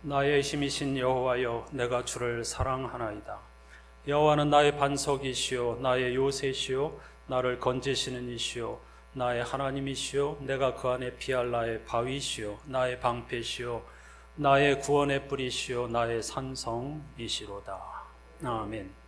나의 힘이신 여호와여, 내가 주를 사랑하나이다. 여호와는 나의 반석이시요 나의 요새시요 나를 건지시는 이시요 나의 하나님이시요 내가 그 안에 피할 나의 바위시요 나의 방패시요 나의 구원의 뿌리시요 나의 산성이시로다. 아멘.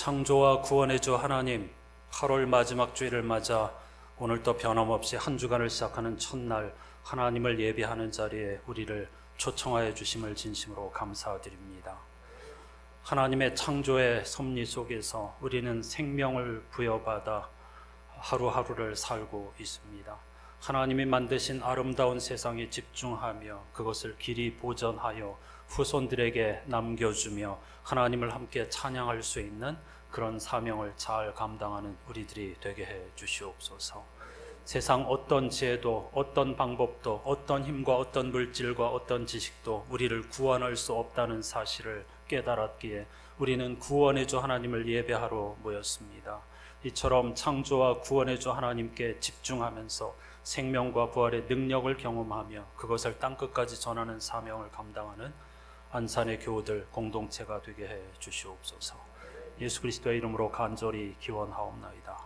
창조와 구원의 주 하나님, 8월 마지막 주일을 맞아 오늘도 변함없이 한 주간을 시작하는 첫날 하나님을 예배하는 자리에 우리를 초청하여 주심을 진심으로 감사드립니다. 하나님의 창조의 섭리 속에서 우리는 생명을 부여받아 하루하루를 살고 있습니다. 하나님이 만드신 아름다운 세상에 집중하며 그것을 길이 보존하여 후손들에게 남겨주며 하나님을 함께 찬양할 수 있는 그런 사명을 잘 감당하는 우리들이 되게 해 주시옵소서. 세상 어떤 지혜도 어떤 방법도 어떤 힘과 어떤 물질과 어떤 지식도 우리를 구원할 수 없다는 사실을 깨달았기에 우리는 구원의 주 하나님을 예배하러 모였습니다. 이처럼 창조와 구원의 주 하나님께 집중하면서 생명과 부활의 능력을 경험하며 그것을 땅끝까지 전하는 사명을 감당하는 안산의 교우들 공동체가 되게 해 주시옵소서. 예수 그리스도의 이름으로 간절히 기원하옵나이다.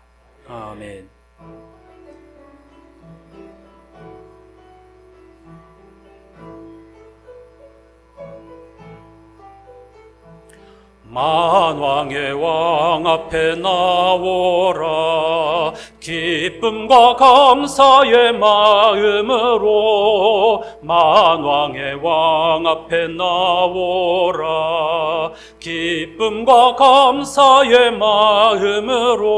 아멘. 만왕의 왕 앞에 나오라. 기쁨과 감사의 마음으로 만왕의 왕 앞에 나오라. 기쁨과 감사의 마음으로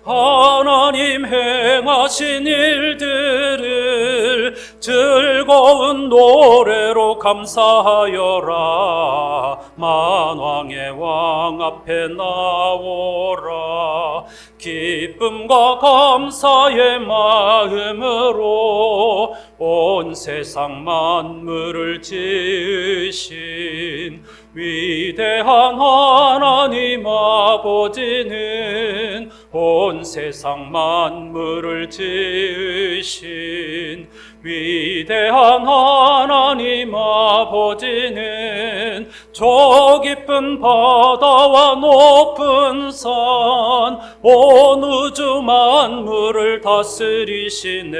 하나님 행하신 일들을 즐거운 노래로 감사하여라. 만왕의 왕 앞에 나오라. 기쁨과 감사의 마음으로 온 세상 만물을 지으신 위대한 하나님 아버지는 온 세상 만물을 지으신 위대한 하나님 아버지는 저 깊은 바다와 높은 산 온 우주 만물을 다스리시네.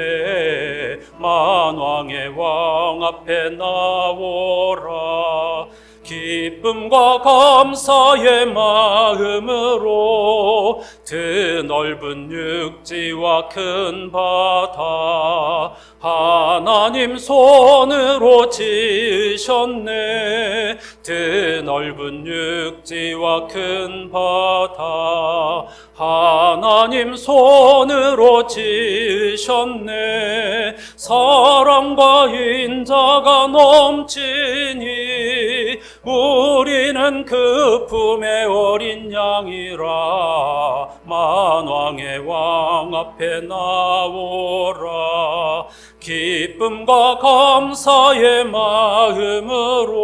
만왕의 왕 앞에 나오라. 기쁨과 감사의 마음으로 드넓은 육지와 큰 바다 하나님 손으로 지으셨네. 드넓은 육지와 큰 바다 하나님 손으로 지으셨네. 사랑과 인자가 넘치니 우리는 그 품의 어린 양이라. 만왕의 왕 앞에 나오라. 기쁨과 감사의 마음으로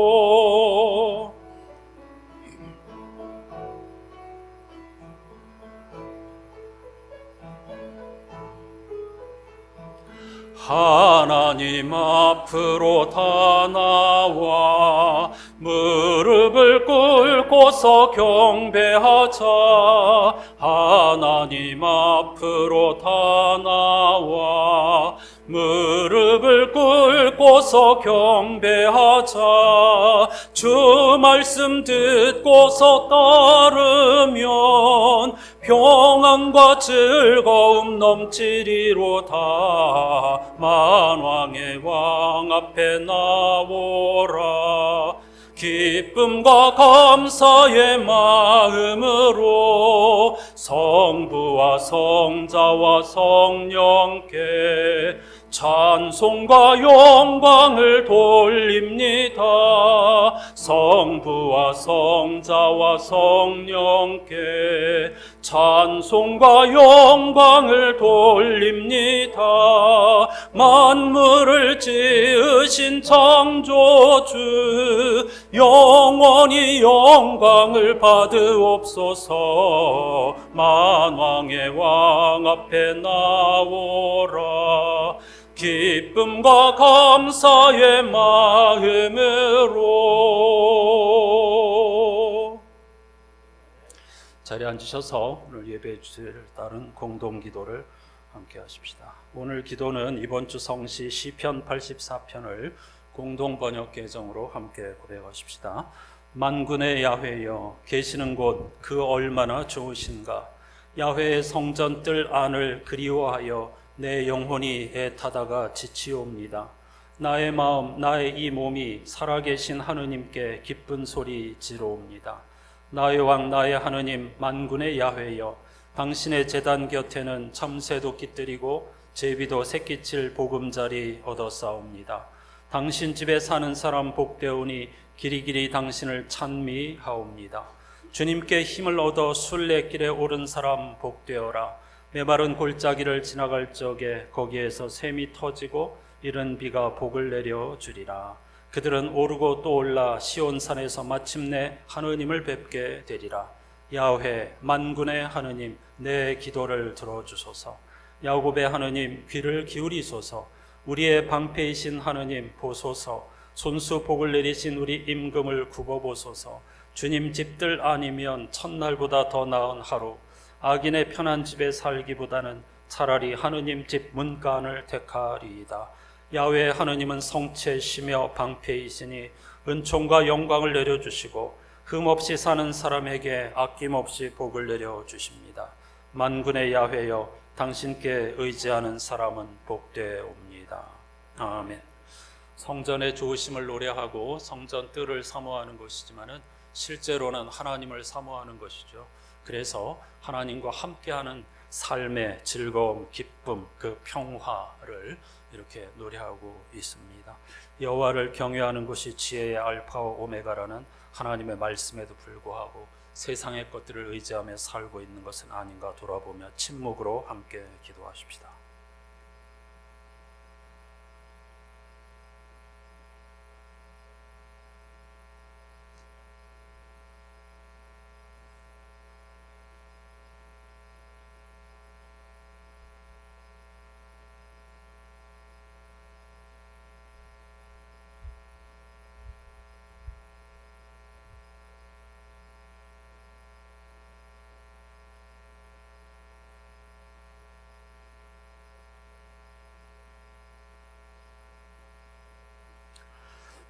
하나님 앞으로 다 나와 무릎을 꿇고서 경배하자. 하나님 앞으로 다 나와 무릎을 꿇고서 경배하자. 주 말씀 듣고서 따르면 평안과 즐거움 넘치리로다. 만왕의 왕 앞에 나오라. 기쁨과 감사의 마음으로 성부와 성자와 성령께 찬송과 영광을 돌립니다. 성부와 성자와 성령께 찬송과 영광을 돌립니다. 만물을 지으신 창조주 영원히 영광을 받으옵소서. 만왕의 왕 앞에 나오라. 기쁨과 감사의 마음으로. 자리에 앉으셔서 오늘 예배해 주실 따른 공동기도를 함께 하십시다. 오늘 기도는 이번 주 성시 시편 84편을 공동 번역 계정으로 함께 고백하십시다. 만군의 야훼여, 계시는 곳 그 얼마나 좋으신가. 야훼의 성전 뜰 안을 그리워하여 내 영혼이 애타다가 지치옵니다. 나의 마음, 나의 이 몸이 살아계신 하느님께 기쁜 소리 지르옵니다. 나의 왕, 나의 하느님, 만군의 야훼여, 당신의 제단 곁에는 참새도 깃들이고 제비도 새끼칠 보금자리 얻어싸옵니다. 당신 집에 사는 사람 복되오니 길이길이 당신을 찬미하옵니다. 주님께 힘을 얻어 순례길에 오른 사람 복되어라. 메마른 골짜기를 지나갈 적에 거기에서 샘이 터지고 이른 비가 복을 내려 주리라. 그들은 오르고 또 올라 시온산에서 마침내 하느님을 뵙게 되리라. 야훼, 만군의 하느님, 내 기도를 들어주소서. 야곱의 하느님, 귀를 기울이소서. 우리의 방패이신 하느님 보소서. 손수 복을 내리신 우리 임금을 굽어보소서. 주님 집들 아니면 첫날보다 더 나은 하루, 악인의 편한 집에 살기보다는 차라리 하느님 집 문간을 택하리이다. 야훼 하느님은 성체시며 방패이시니 은총과 영광을 내려주시고 흠없이 사는 사람에게 아낌없이 복을 내려주십니다. 만군의 야훼여, 당신께 의지하는 사람은 복되옵니다. 아멘. 성전의 좋으심을 노래하고 성전 뜰을 사모하는 것이지만은 실제로는 하나님을 사모하는 것이죠. 그래서 하나님과 함께하는 삶의 즐거움, 기쁨, 그 평화를 이렇게 노래하고 있습니다. 여호와를 경외하는 것이 지혜의 알파와 오메가라는 하나님의 말씀에도 불구하고 세상의 것들을 의지하며 살고 있는 것은 아닌가 돌아보며 침묵으로 함께 기도하십시다.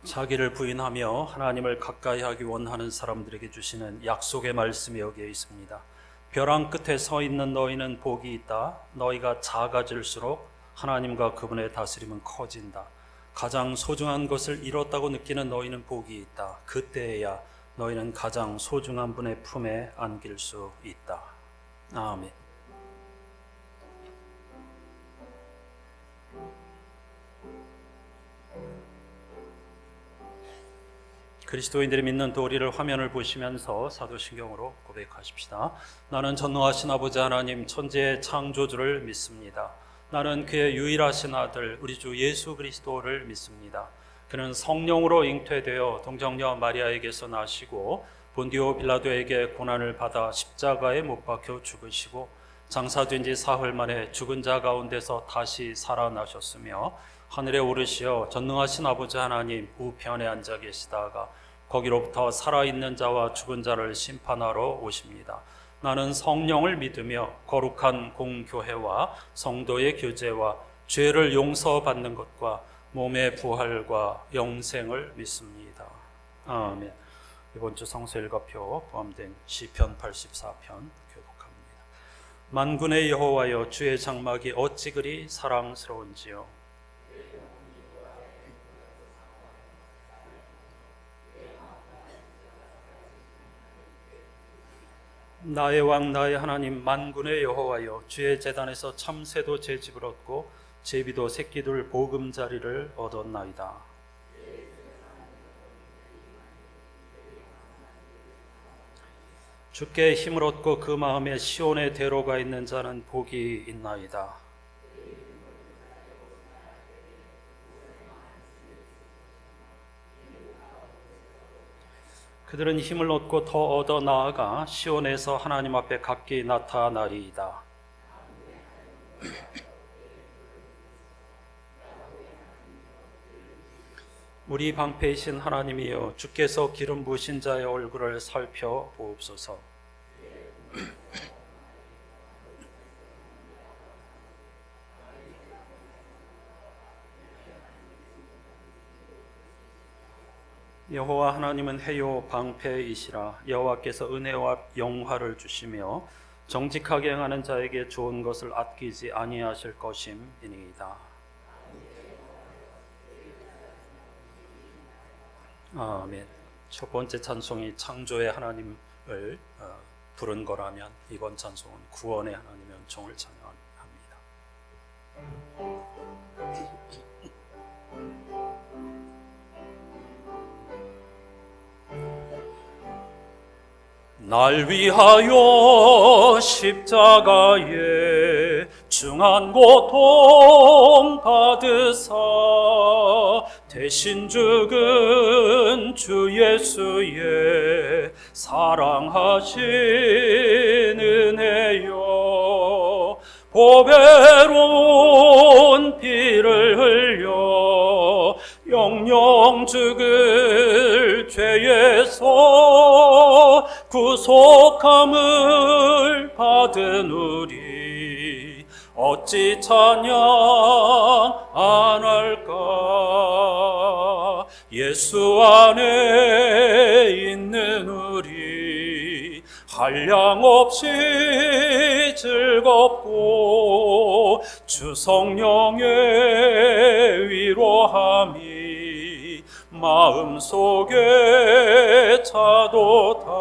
자기를 부인하며 하나님을 가까이 하기 원하는 사람들에게 주시는 약속의 말씀이 여기에 있습니다. 벼랑 끝에 서 있는 너희는 복이 있다. 너희가 작아질수록 하나님과 그분의 다스림은 커진다. 가장 소중한 것을 잃었다고 느끼는 너희는 복이 있다. 그때에야 너희는 가장 소중한 분의 품에 안길 수 있다. 아멘. 그리스도인들이 믿는 도리를 화면을 보시면서 사도신경으로 고백하십시다. 나는 전능하신 아버지 하나님 천지의 창조주를 믿습니다. 나는 그의 유일하신 아들 우리 주 예수 그리스도를 믿습니다. 그는 성령으로 잉태되어 동정녀 마리아에게서 나시고 본디오 빌라도에게 고난을 받아 십자가에 못 박혀 죽으시고 장사된 지 사흘 만에 죽은 자 가운데서 다시 살아나셨으며 하늘에 오르시어 전능하신 아버지 하나님 우편에 앉아 계시다가 거기로부터 살아있는 자와 죽은 자를 심판하러 오십니다. 나는 성령을 믿으며 거룩한 공교회와 성도의 교제와 죄를 용서받는 것과 몸의 부활과 영생을 믿습니다. 아멘. 이번 주 성서 일과표 포함된 시편 84편 교독합니다. 만군의 여호와여, 주의 장막이 어찌 그리 사랑스러운지요. 나의 왕 나의 하나님 만군의 여호와여, 주의 제단에서 참새도 제 집을 얻고 제비도 새끼들 보금자리를 얻었나이다. 주께 힘을 얻고 그 마음에 시온의 대로가 있는 자는 복이 있나이다. 그들은 힘을 얻고 더 얻어 나아가 시온에서 하나님 앞에 각기 나타나리이다. 우리 방패이신 하나님이여, 주께서 기름 부으신 자의 얼굴을 살펴보옵소서. 여호와 하나님은 해요 방패이시라. 여호와께서 은혜와 영화를 주시며 정직하게 행하는 자에게 좋은 것을 아끼지 아니하실 것임이니이다. 아멘. 첫 번째 찬송이 창조의 하나님을 부른 거라면 이번 찬송은 구원의 하나님의 은총을 찬양합니다. 날 위하여 십자가에 중한 고통 받으사 대신 죽은 주 예수의 사랑하신 은혜여, 보배로운 피를 흘려 영영 죽을 죄에서 구속함을 받은 우리 어찌 찬양 안 할까. 예수 안에 있는 우리 한량없이 즐겁고 주 성령의 위로함이 마음속에 차도다.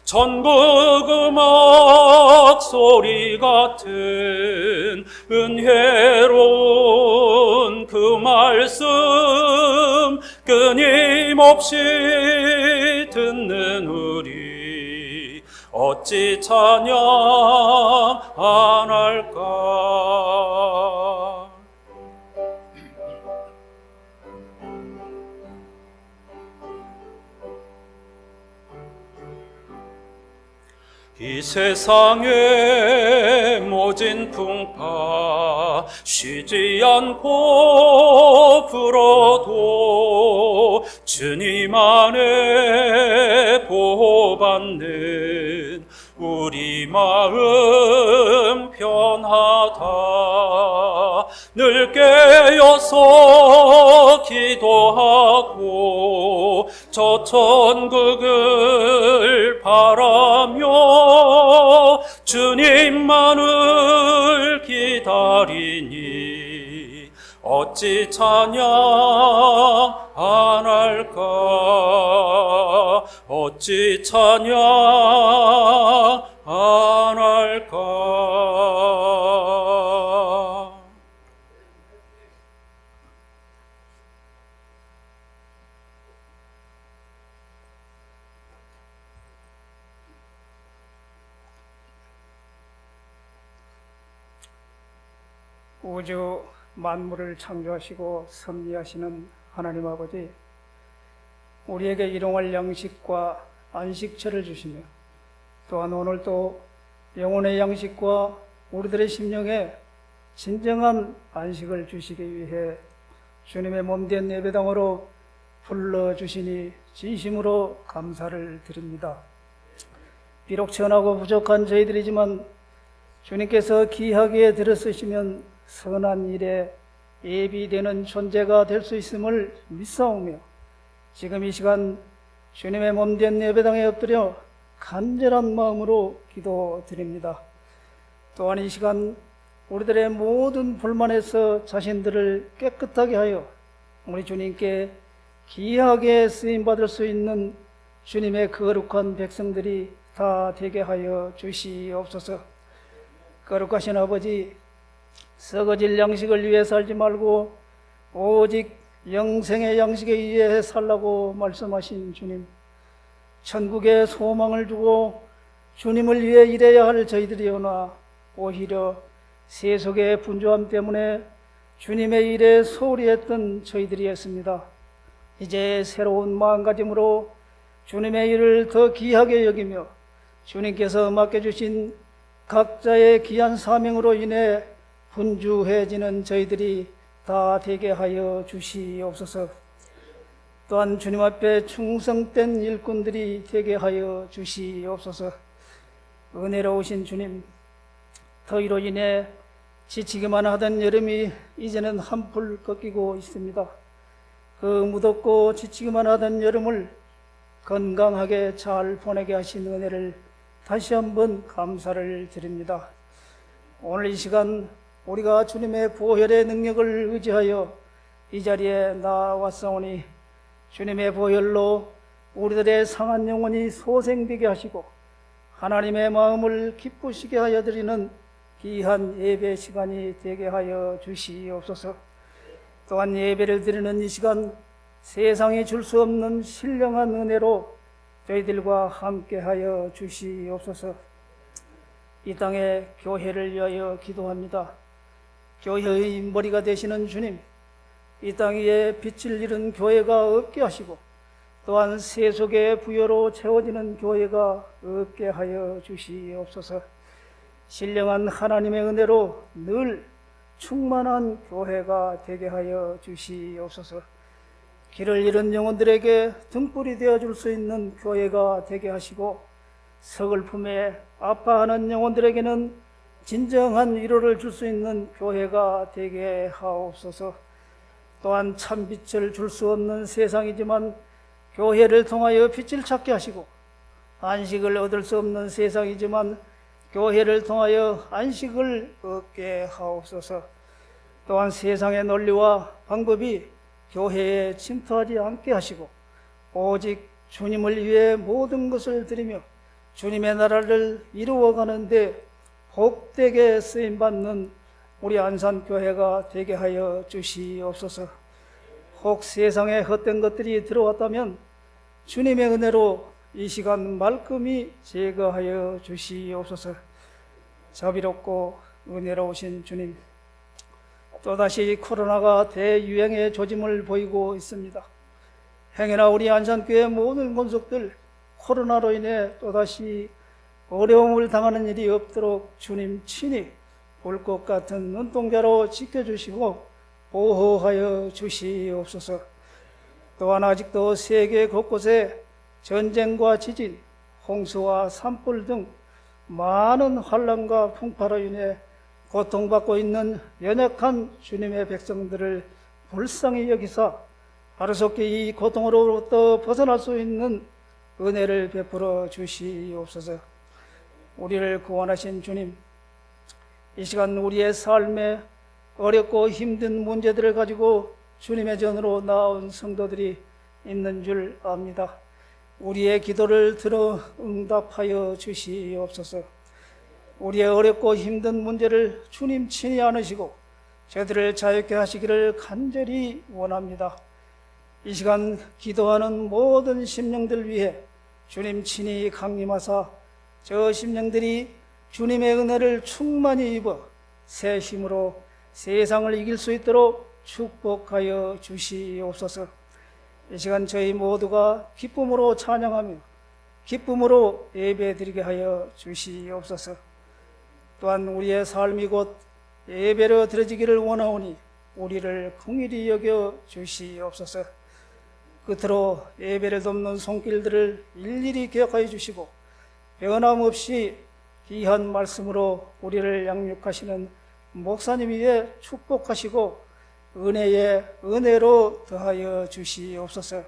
전국 음악 소리 같은 은혜로운 그 말씀 끊임없이 듣는 우리 어찌 찬양 안 할까. 이 세상의 모진 풍파 쉬지 않고 불어도 주님 안에 보호받는 우리 마음 편하다. 늘 깨어서 기도하고 저 천국을 바라며 주님만을 기다리니 어찌 찬양 안 할까. 어찌 찬양 안 할까. 우주 만물을 창조하시고 섭리하시는 하나님 아버지, 우리에게 일용할 양식과 안식처를 주시며 또한 오늘도 영혼의 양식과 우리들의 심령에 진정한 안식을 주시기 위해 주님의 몸된 예배당으로 불러주시니 진심으로 감사를 드립니다. 비록 천하고 부족한 저희들이지만 주님께서 귀하게 들어쓰시면 선한 일에 예비되는 존재가 될 수 있음을 믿사오며 지금 이 시간 주님의 몸된 예배당에 엎드려 간절한 마음으로 기도드립니다. 또한 이 시간 우리들의 모든 불만에서 자신들을 깨끗하게 하여 우리 주님께 귀하게 쓰임받을 수 있는 주님의 거룩한 백성들이 다 되게 하여 주시옵소서. 거룩하신 아버지, 썩어질 양식을 위해 살지 말고 오직 영생의 양식에 의해 살라고 말씀하신 주님, 천국에 소망을 두고 주님을 위해 일해야 할 저희들이오나 오히려 세속의 분주함 때문에 주님의 일에 소홀히 했던 저희들이었습니다. 이제 새로운 마음가짐으로 주님의 일을 더 귀하게 여기며 주님께서 맡겨주신 각자의 귀한 사명으로 인해 분주해지는 저희들이 다 되게 하여 주시옵소서. 또한 주님 앞에 충성된 일꾼들이 되게 하여 주시옵소서. 은혜로우신 주님, 더위로 인해 지치기만 하던 여름이 이제는 한풀 꺾이고 있습니다. 그 무덥고 지치기만 하던 여름을 건강하게 잘 보내게 하신 은혜를 다시 한번 감사를 드립니다. 오늘 이 시간 우리가 주님의 보혈의 능력을 의지하여 이 자리에 나왔사오니 주님의 보혈로 우리들의 상한 영혼이 소생되게 하시고 하나님의 마음을 기쁘시게 하여 드리는 귀한 예배 시간이 되게 하여 주시옵소서. 또한 예배를 드리는 이 시간 세상이 줄 수 없는 신령한 은혜로 저희들과 함께 하여 주시옵소서. 이 땅의 교회를 위하여 기도합니다. 교회의 머리가 되시는 주님, 이 땅 위에 빛을 잃은 교회가 없게 하시고 또한 세속의 부여로 채워지는 교회가 없게 하여 주시옵소서. 신령한 하나님의 은혜로 늘 충만한 교회가 되게 하여 주시옵소서. 길을 잃은 영혼들에게 등불이 되어줄 수 있는 교회가 되게 하시고 서글픔에 아파하는 영혼들에게는 진정한 위로를 줄 수 있는 교회가 되게 하옵소서. 또한 참빛을 줄 수 없는 세상이지만 교회를 통하여 빛을 찾게 하시고 안식을 얻을 수 없는 세상이지만 교회를 통하여 안식을 얻게 하옵소서. 또한 세상의 논리와 방법이 교회에 침투하지 않게 하시고 오직 주님을 위해 모든 것을 드리며 주님의 나라를 이루어가는데 복되게 쓰임받는 우리 안산교회가 되게 하여 주시옵소서. 혹 세상에 헛된 것들이 들어왔다면 주님의 은혜로 이 시간 말끔히 제거하여 주시옵소서. 자비롭고 은혜로우신 주님, 또다시 코로나가 대유행의 조짐을 보이고 있습니다. 행여나 우리 안산교회 모든 권속들 코로나로 인해 또다시 어려움을 당하는 일이 없도록 주님 친히 불꽃 같은 눈동자로 지켜주시고 보호하여 주시옵소서. 또한 아직도 세계 곳곳에 전쟁과 지진, 홍수와 산불 등 많은 환란과 풍파로 인해 고통받고 있는 연약한 주님의 백성들을 불쌍히 여기사 하루속히 이 고통으로부터 벗어날 수 있는 은혜를 베풀어 주시옵소서. 우리를 구원하신 주님, 이 시간 우리의 삶에 어렵고 힘든 문제들을 가지고 주님의 전으로 나온 성도들이 있는 줄 압니다. 우리의 기도를 들어 응답하여 주시옵소서. 우리의 어렵고 힘든 문제를 주님 친히 안으시고 저희들을 자유케 하시기를 간절히 원합니다. 이 시간 기도하는 모든 심령들 위해 주님 친히 강림하사 저 심령들이 주님의 은혜를 충만히 입어 새 힘으로 세상을 이길 수 있도록 축복하여 주시옵소서. 이 시간 저희 모두가 기쁨으로 찬양하며 기쁨으로 예배드리게 하여 주시옵소서. 또한 우리의 삶이 곧 예배로 드려지기를 원하오니 우리를 긍휼히 여겨 주시옵소서. 끝으로 예배를 돕는 손길들을 일일이 기억하여 주시고 변함없이 귀한 말씀으로 우리를 양육하시는 목사님 위에 축복하시고 은혜에 은혜로 더하여 주시옵소서.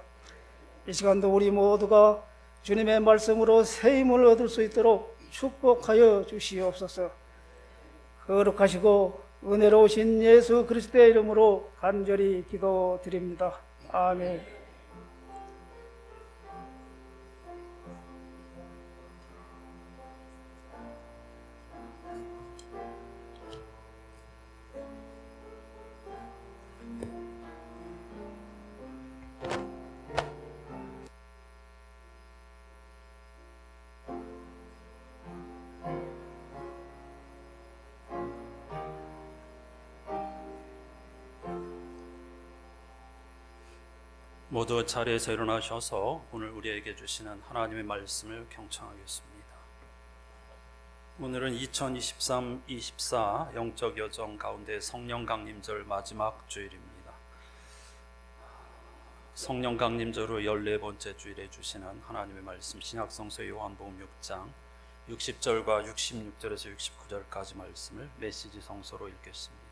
이 시간도 우리 모두가 주님의 말씀으로 새 힘을 얻을 수 있도록 축복하여 주시옵소서. 거룩하시고 은혜로우신 예수 그리스도의 이름으로 간절히 기도드립니다. 아멘. 모두 자리에서 일어나셔서 오늘 우리에게 주시는 하나님의 말씀을 경청하겠습니다. 오늘은 2023-24 영적 여정 가운데 성령 강림절 마지막 주일입니다. 성령 강림절 후 14번째 주일에 주시는 하나님의 말씀, 신약성서 요한복음 6장 60절과 66절에서 69절까지 말씀을 메시지 성서로 읽겠습니다.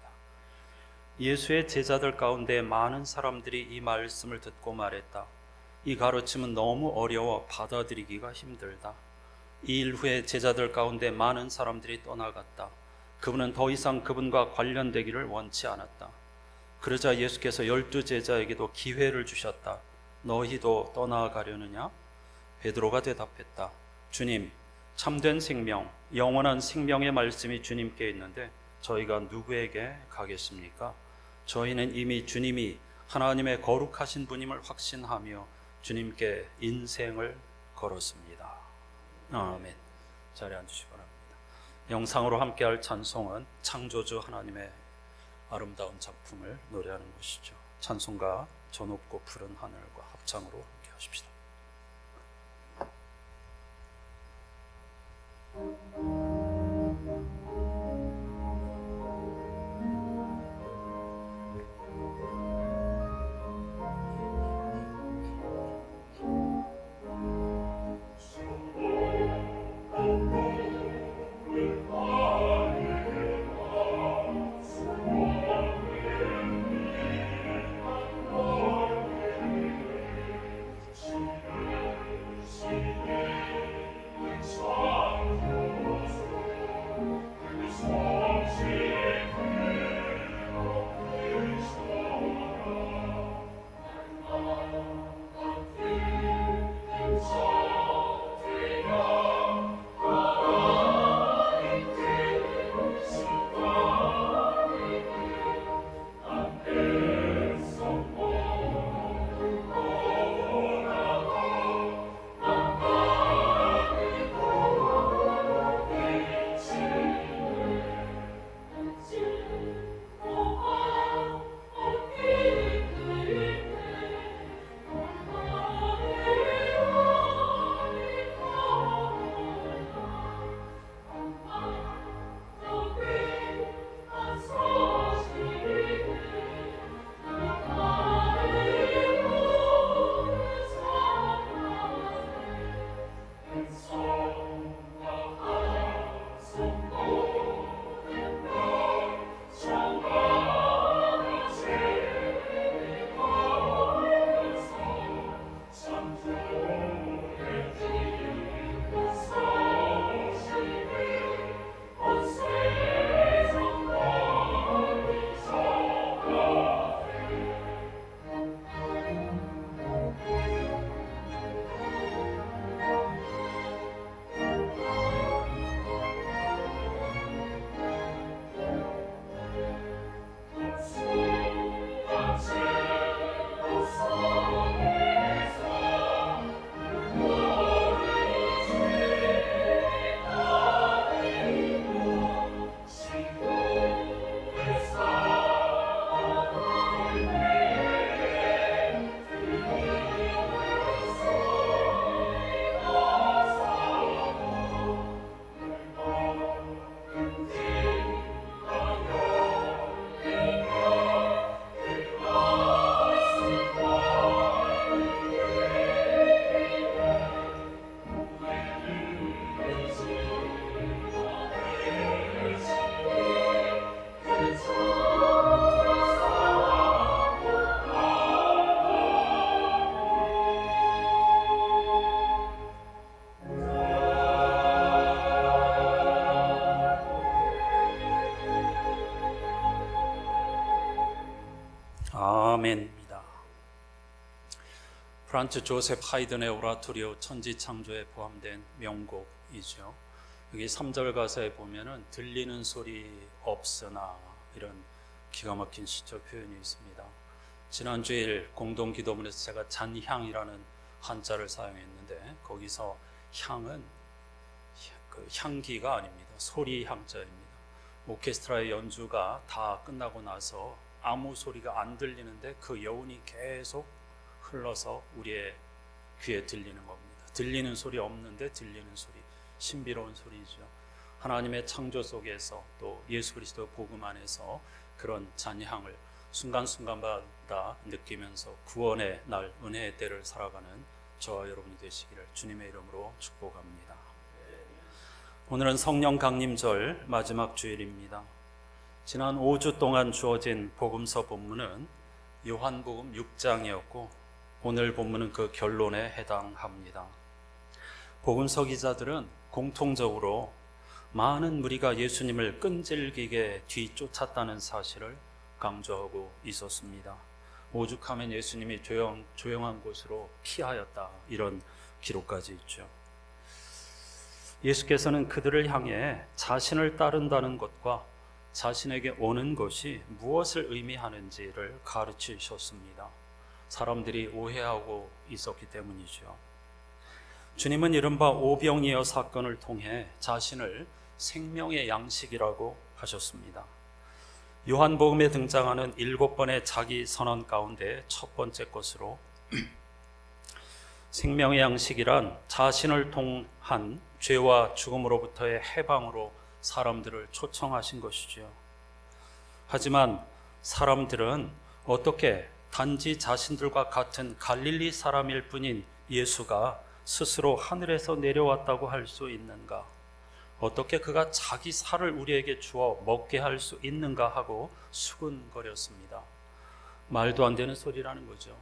예수의 제자들 가운데 많은 사람들이 이 말씀을 듣고 말했다. 이 가르침은 너무 어려워 받아들이기가 힘들다. 이 일 후에 제자들 가운데 많은 사람들이 떠나갔다. 그분은 더 이상 그분과 관련되기를 원치 않았다. 그러자 예수께서 12 제자에게도 기회를 주셨다. 너희도 떠나가려느냐? 베드로가 대답했다. 주님, 참된 생명, 영원한 생명의 말씀이 주님께 있는데 저희가 누구에게 가겠습니까? 저희는 이미 주님이 하나님의 거룩하신 분임을 확신하며 주님께 인생을 걸었습니다. 아멘. 자리에 앉으시기 바랍니다. 영상으로 함께할 찬송은 창조주 하나님의 아름다운 작품을 노래하는 것이죠. 찬송가 저 높고 푸른 하늘과 합창으로 함께 하십시다. 아멘입니다. 프란츠 조셉 하이든의 오라토리오 천지창조에 포함된 명곡이죠. 여기 3절 가사에 보면은 들리는 소리 없으나 이런 기가 막힌 시적 표현이 있습니다. 지난주일 공동기도문에서 제가 잔향이라는 한자를 사용했는데 거기서 향은 그 향기가 아닙니다. 소리 향자입니다. 오케스트라의 연주가 다 끝나고 나서 아무 소리가 안 들리는데 그 여운이 계속 흘러서 우리의 귀에 들리는 겁니다. 들리는 소리 없는데 들리는 소리, 신비로운 소리죠. 하나님의 창조 속에서 또 예수 그리스도 복음 안에서 그런 잔향을 순간순간마다 느끼면서 구원의 날, 은혜의 때를 살아가는 저와 여러분이 되시기를 주님의 이름으로 축복합니다. 오늘은 성령 강림절 마지막 주일입니다. 지난 5주 동안 주어진 복음서 본문은 요한복음 6장이었고 오늘 본문은 그 결론에 해당합니다. 복음서 기자들은 공통적으로 많은 무리가 예수님을 끈질기게 뒤쫓았다는 사실을 강조하고 있었습니다. 오죽하면 예수님이 조용한 곳으로 피하였다, 이런 기록까지 있죠. 예수께서는 그들을 향해 자신을 따른다는 것과 자신에게 오는 것이 무엇을 의미하는지를 가르치셨습니다. 사람들이 오해하고 있었기 때문이죠. 주님은 이른바 오병이어 사건을 통해 자신을 생명의 양식이라고 하셨습니다. 요한복음에 등장하는 7번의 자기 선언 가운데 첫 번째 것으로 생명의 양식이란 자신을 통한 죄와 죽음으로부터의 해방으로 사람들을 초청하신 것이죠. 하지만 사람들은 어떻게 단지 자신들과 같은 갈릴리 사람일 뿐인 예수가 스스로 하늘에서 내려왔다고 할 수 있는가? 어떻게 그가 자기 살을 우리에게 주어 먹게 할 수 있는가 하고 수군거렸습니다. 말도 안 되는 소리라는 거죠.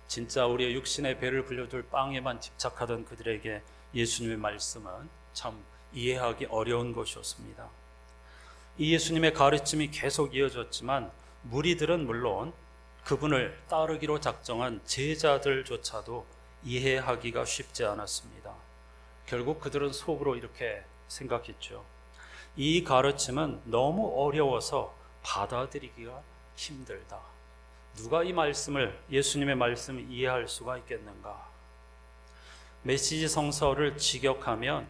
진짜 우리의 육신의 배를 불려줄 빵에만 집착하던 그들에게 예수님의 말씀은 참 이해하기 어려운 것이었습니다. 이 예수님의 가르침이 계속 이어졌지만 무리들은 물론 그분을 따르기로 작정한 제자들조차도 이해하기가 쉽지 않았습니다. 결국 그들은 속으로 이렇게 생각했죠. 이 가르침은 너무 어려워서 받아들이기가 힘들다. 누가 이 말씀을, 예수님의 말씀을 이해할 수가 있겠는가? 메시지 성서를 직역하면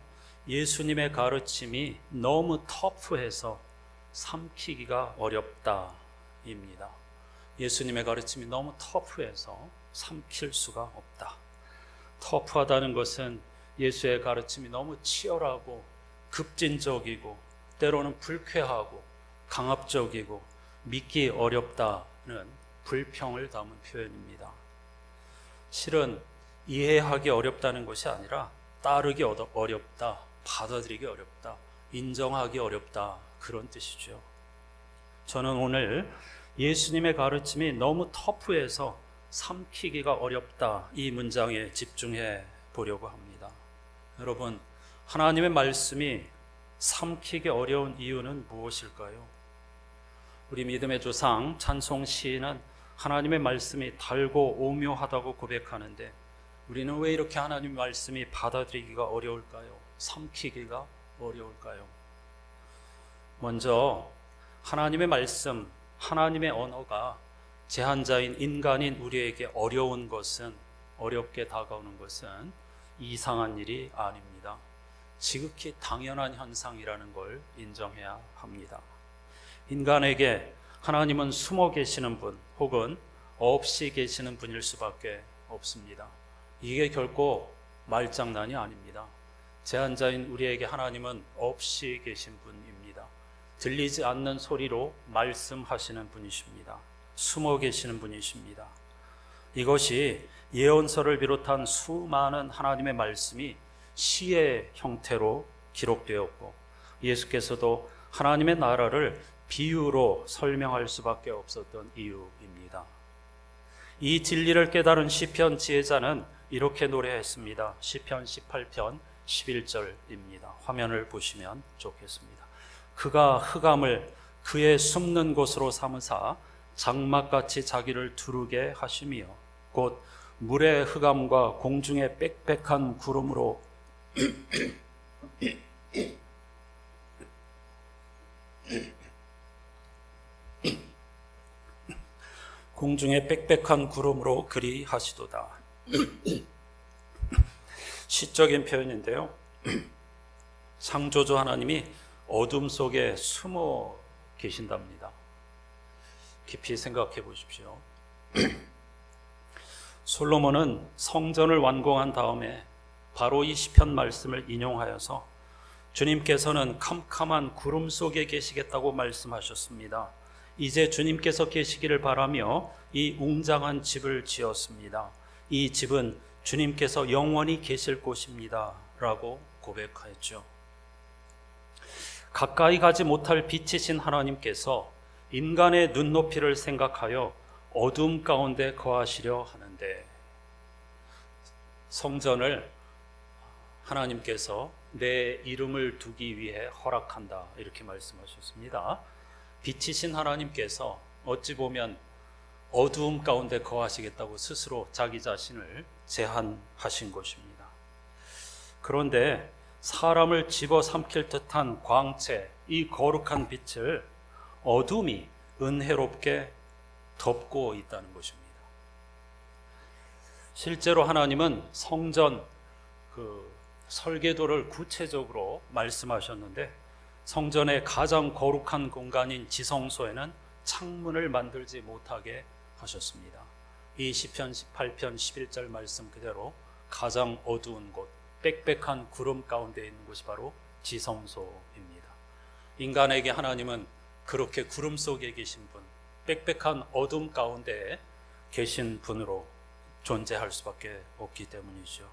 예수님의 가르침이 너무 터프해서 삼키기가 어렵다입니다. 예수님의 가르침이 너무 터프해서 삼킬 수가 없다. 터프하다는 것은 예수의 가르침이 너무 치열하고 급진적이고 때로는 불쾌하고 강압적이고 믿기 어렵다는 불평을 담은 표현입니다. 실은 이해하기 어렵다는 것이 아니라 따르기 어렵다, 받아들이기 어렵다, 인정하기 어렵다, 그런 뜻이죠. 저는 오늘 예수님의 가르침이 너무 터프해서 삼키기가 어렵다, 이 문장에 집중해 보려고 합니다. 여러분, 하나님의 말씀이 삼키기 어려운 이유는 무엇일까요? 우리 믿음의 조상 찬송 시인은 하나님의 말씀이 달고 오묘하다고 고백하는데 우리는 왜 이렇게 하나님의 말씀이 받아들이기가 어려울까요? 삼키기가 어려울까요? 먼저 하나님의 말씀, 하나님의 언어가 제한자인 인간인 우리에게 어렵게 다가오는 것은 이상한 일이 아닙니다. 지극히 당연한 현상이라는 걸 인정해야 합니다. 인간에게 하나님은 숨어 계시는 분 혹은 없이 계시는 분일 수밖에 없습니다. 이게 결코 말장난이 아닙니다. 제한자인 우리에게 하나님은 없이 계신 분입니다. 들리지 않는 소리로 말씀하시는 분이십니다. 숨어 계시는 분이십니다. 이것이 예언서를 비롯한 수많은 하나님의 말씀이 시의 형태로 기록되었고 예수께서도 하나님의 나라를 비유로 설명할 수밖에 없었던 이유입니다. 이 진리를 깨달은 시편 지혜자는 이렇게 노래했습니다. 시편 18편 11절입니다. 화면을 보시면 좋겠습니다. 그가 흑암을 그의 숨는 곳으로 삼으사 장막같이 자기를 두르게 하시며 곧 물의 흑암과 공중의 빽빽한 구름으로 공중의 빽빽한 구름으로 그리 하시도다. 시적인 표현인데요. 창조주 하나님이 어둠 속에 숨어 계신답니다. 깊이 생각해 보십시오. 솔로몬은 성전을 완공한 다음에 바로 이 시편 말씀을 인용하여서 주님께서는 캄캄한 구름 속에 계시겠다고 말씀하셨습니다. 이제 주님께서 계시기를 바라며 이 웅장한 집을 지었습니다. 이 집은 주님께서 영원히 계실 곳입니다 라고 고백하였죠. 가까이 가지 못할 빛이신 하나님께서 인간의 눈높이를 생각하여 어둠 가운데 거하시려 하는데, 성전을 하나님께서 내 이름을 두기 위해 허락한다 이렇게 말씀하셨습니다. 빛이신 하나님께서 어찌 보면 어두움 가운데 거하시겠다고 스스로 자기 자신을 제한하신 것입니다. 그런데 사람을 집어삼킬 듯한 광채, 이 거룩한 빛을 어둠이 은혜롭게 덮고 있다는 것입니다. 실제로 하나님은 성전 설계도를 구체적으로 말씀하셨는데, 성전의 가장 거룩한 공간인 지성소에는 창문을 만들지 못하게 하셨습니다. 이 시편 18편 11절 말씀 그대로 가장 어두운 곳, 빽빽한 구름 가운데 있는 곳이 바로 지성소입니다. 인간에게 하나님은 그렇게 구름 속에 계신 분, 빽빽한 어둠 가운데 계신 분으로 존재할 수밖에 없기 때문이죠.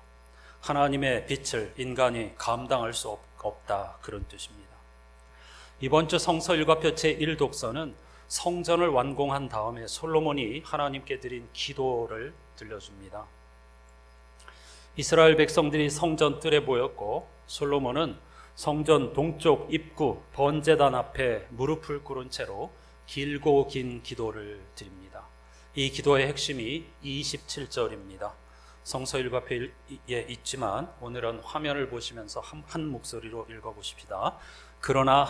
하나님의 빛을 인간이 감당할 수 없다, 그런 뜻입니다. 이번 주 성서 일과표 제1독서는 성전을 완공한 다음에 솔로몬이 하나님께 드린 기도를 들려줍니다. 이스라엘 백성들이 성전 뜰에 모였고, 솔로몬은 성전 동쪽 입구 번제단 앞에 무릎을 꿇은 채로 길고 긴 기도를 드립니다. 이 기도의 핵심이 27절입니다. 성서 일과표에 있지만 오늘은 화면을 보시면서 한 목소리로 읽어보십시다. 그러나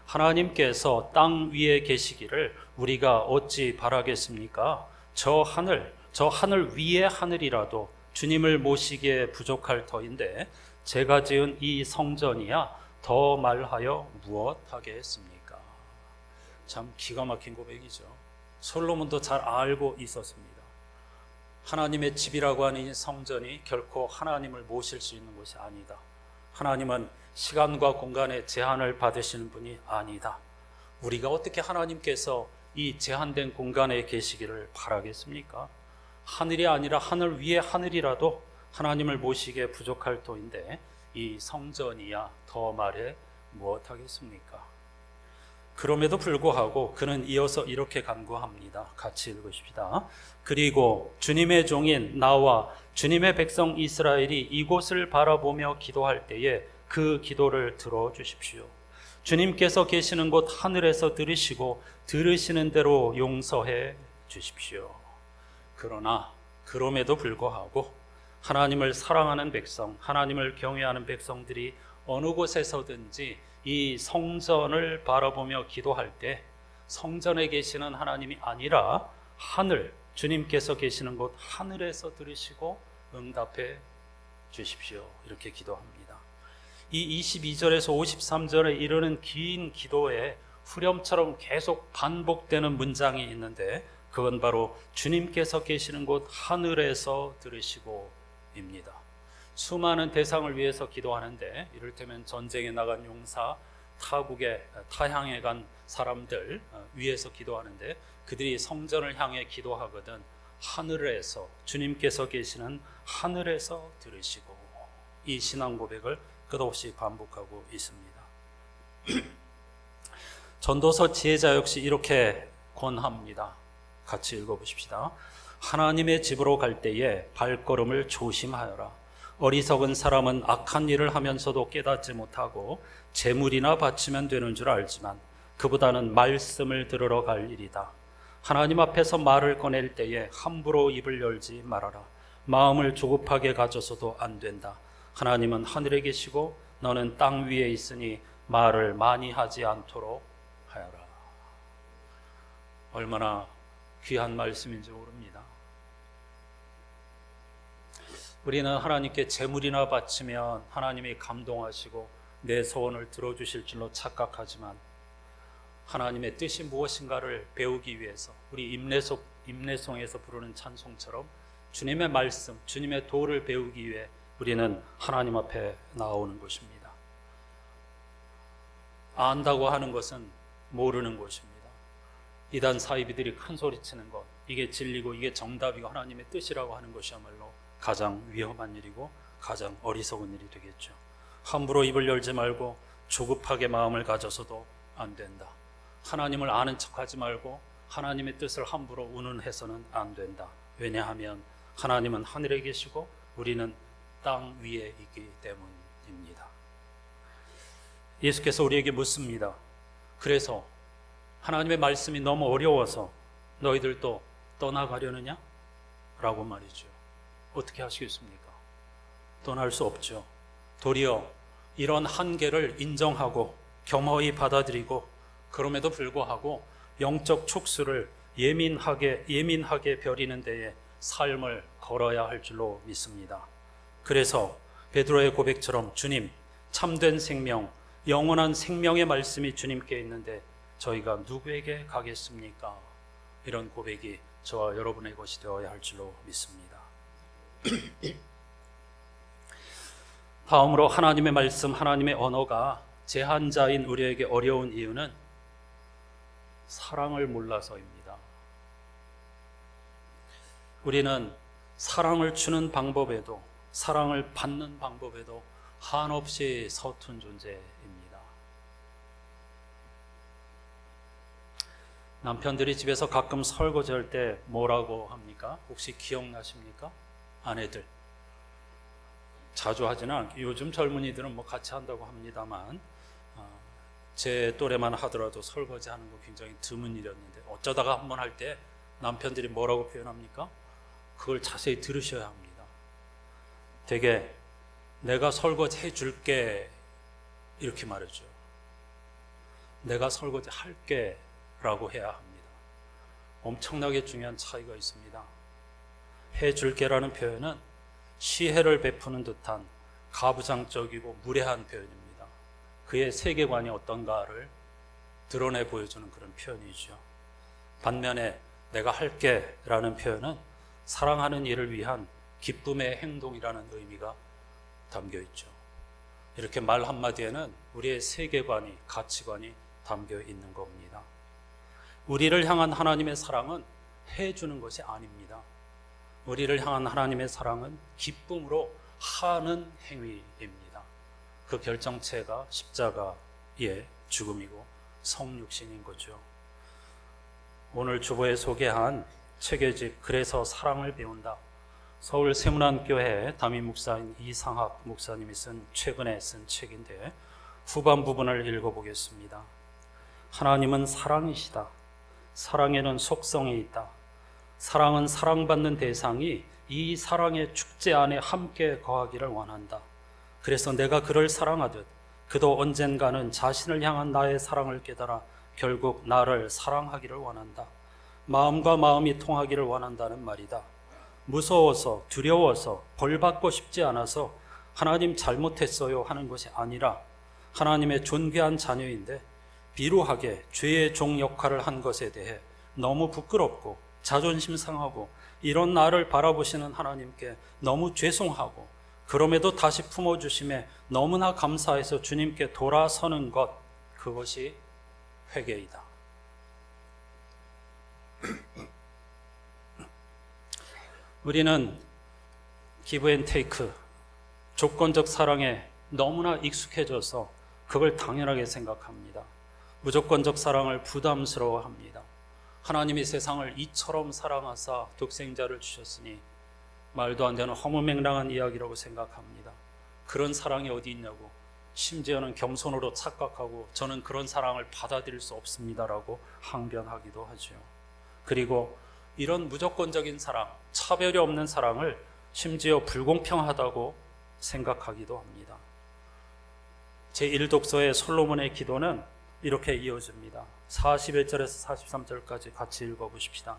하나님께서 땅 위에 계시기를 우리가 어찌 바라겠습니까? 저 하늘 위의 하늘이라도 주님을 모시기에 부족할 터인데 제가 지은 이 성전이야 더 말하여 무엇하게 했습니까? 참 기가 막힌 고백이죠. 솔로몬도 잘 알고 있었습니다. 하나님의 집이라고 하는 이 성전이 결코 하나님을 모실 수 있는 곳이 아니다. 하나님은 시간과 공간의 제한을 받으시는 분이 아니다. 우리가 어떻게 하나님께서 이 제한된 공간에 계시기를 바라겠습니까? 하늘이 아니라 하늘 위의 하늘이라도 하나님을 모시기에 부족할 터인데 이 성전이야 더 말해 무엇하겠습니까? 그럼에도 불구하고 그는 이어서 이렇게 간구합니다. 같이 읽으십시다. 그리고 주님의 종인 나와 주님의 백성 이스라엘이 이곳을 바라보며 기도할 때에 그 기도를 들어주십시오. 주님께서 계시는 곳 하늘에서 들으시고 들으시는 대로 용서해 주십시오. 그러나 그럼에도 불구하고 하나님을 사랑하는 백성, 하나님을 경외하는 백성들이 어느 곳에서든지 이 성전을 바라보며 기도할 때 성전에 계시는 하나님이 아니라 하늘, 주님께서 계시는 곳 하늘에서 들으시고 응답해 주십시오. 이렇게 기도합니다. 이 22절에서 53절에 이르는 긴 기도에 후렴처럼 계속 반복되는 문장이 있는데 그건 바로 주님께서 계시는 곳 하늘에서 들으시고입니다. 수많은 대상을 위해서 기도하는데 이를테면 전쟁에 나간 용사, 타향에 간 사람들 위해서 기도하는데 그들이 성전을 향해 기도하거든 하늘에서, 주님께서 계시는 하늘에서 들으시고, 이 신앙 고백을 끝없이 반복하고 있습니다. 전도서 지혜자 역시 이렇게 권합니다. 같이 읽어보십시다. 하나님의 집으로 갈 때에 발걸음을 조심하여라. 어리석은 사람은 악한 일을 하면서도 깨닫지 못하고 재물이나 바치면 되는 줄 알지만 그보다는 말씀을 들으러 갈 일이다. 하나님 앞에서 말을 꺼낼 때에 함부로 입을 열지 말아라. 마음을 조급하게 가져서도 안 된다. 하나님은 하늘에 계시고 너는 땅 위에 있으니 말을 많이 하지 않도록 하여라. 얼마나 귀한 말씀인지 모릅니다. 우리는 하나님께 재물이나 바치면 하나님이 감동하시고 내 소원을 들어주실 줄로 착각하지만 하나님의 뜻이 무엇인가를 배우기 위해서 우리 임내송에서 부르는 찬송처럼 주님의 말씀, 주님의 도를 배우기 위해 우리는 하나님 앞에 나오는 것입니다. 안다고 하는 것은 모르는 것입니다. 이단 사이비들이 큰 소리치는 것, 이게 진리고 이게 정답이고 하나님의 뜻이라고 하는 것이야말로 가장 위험한 일이고 가장 어리석은 일이 되겠죠. 함부로 입을 열지 말고 조급하게 마음을 가져서도 안 된다. 하나님을 아는 척하지 말고 하나님의 뜻을 함부로 운운해서는 안 된다. 왜냐하면 하나님은 하늘에 계시고 우리는 땅 위에 있기 때문입니다. 예수께서 우리에게 묻습니다. 그래서 하나님의 말씀이 너무 어려워서 너희들도 떠나가려느냐? 라고 말이죠. 어떻게 하시겠습니까? 떠날 수 없죠. 도리어 이런 한계를 인정하고 겸허히 받아들이고 그럼에도 불구하고 영적 촉수를 예민하게 벼리는 데에 삶을 걸어야 할 줄로 믿습니다. 그래서 베드로의 고백처럼 주님, 참된 생명, 영원한 생명의 말씀이 주님께 있는데 저희가 누구에게 가겠습니까? 이런 고백이 저와 여러분의 것이 되어야 할 줄로 믿습니다. 다음으로 하나님의 말씀, 하나님의 언어가 제한자인 우리에게 어려운 이유는 사랑을 몰라서입니다. 우리는 사랑을 주는 방법에도 사랑을 받는 방법에도 한없이 서툰 존재입니다. 남편들이 집에서 가끔 설거지할 때 뭐라고 합니까? 혹시 기억나십니까? 아내들. 자주 하지는 않고 요즘 젊은이들은 뭐 같이 한다고 합니다만 제 또래만 하더라도 설거지하는 거 굉장히 드문 일이었는데 어쩌다가 한번 할 때 남편들이 뭐라고 표현합니까? 그걸 자세히 들으셔야 합니다. 되게 내가 설거지 해줄게 이렇게 말해줘요. 내가 설거지 할게 라고 해야 합니다. 엄청나게 중요한 차이가 있습니다. 해줄게라는 표현은 시혜를 베푸는 듯한 가부장적이고 무례한 표현입니다. 그의 세계관이 어떤가를 드러내 보여주는 그런 표현이죠. 반면에 내가 할게 라는 표현은 사랑하는 이를 위한 기쁨의 행동이라는 의미가 담겨 있죠. 이렇게 말 한마디에는 우리의 세계관이, 가치관이 담겨 있는 겁니다. 우리를 향한 하나님의 사랑은 해주는 것이 아닙니다. 우리를 향한 하나님의 사랑은 기쁨으로 하는 행위입니다. 그 결정체가 십자가의 죽음이고 성육신인 거죠. 오늘 주보에 소개한 책의 집 그래서 사랑을 배운다. 서울 세문안교회 담임 목사인 이상학 목사님이 최근에 쓴 책인데 후반 부분을 읽어보겠습니다. 하나님은 사랑이시다. 사랑에는 속성이 있다. 사랑은 사랑받는 대상이 이 사랑의 축제 안에 함께 거하기를 원한다. 그래서 내가 그를 사랑하듯 그도 언젠가는 자신을 향한 나의 사랑을 깨달아 결국 나를 사랑하기를 원한다. 마음과 마음이 통하기를 원한다는 말이다. 무서워서 두려워서 벌받고 싶지 않아서 하나님 잘못했어요 하는 것이 아니라 하나님의 존귀한 자녀인데 비루하게 죄의 종 역할을 한 것에 대해 너무 부끄럽고 자존심 상하고 이런 나를 바라보시는 하나님께 너무 죄송하고 그럼에도 다시 품어주심에 너무나 감사해서 주님께 돌아서는 것, 그것이 회개이다. 우리는 기브 앤 테이크, 조건적 사랑에 너무나 익숙해져서 그걸 당연하게 생각합니다. 무조건적 사랑을 부담스러워합니다. 하나님이 세상을 이처럼 사랑하사 독생자를 주셨으니 말도 안 되는 허무맹랑한 이야기라고 생각합니다. 그런 사랑이 어디 있냐고, 심지어는 겸손으로 착각하고 저는 그런 사랑을 받아들일 수 없습니다라고 항변하기도 하죠. 그리고 이런 무조건적인 사랑, 차별이 없는 사랑을 심지어 불공평하다고 생각하기도 합니다. 제1독서의 솔로몬의 기도는 이렇게 이어집니다. 41절에서 43절까지 같이 읽어보십시다.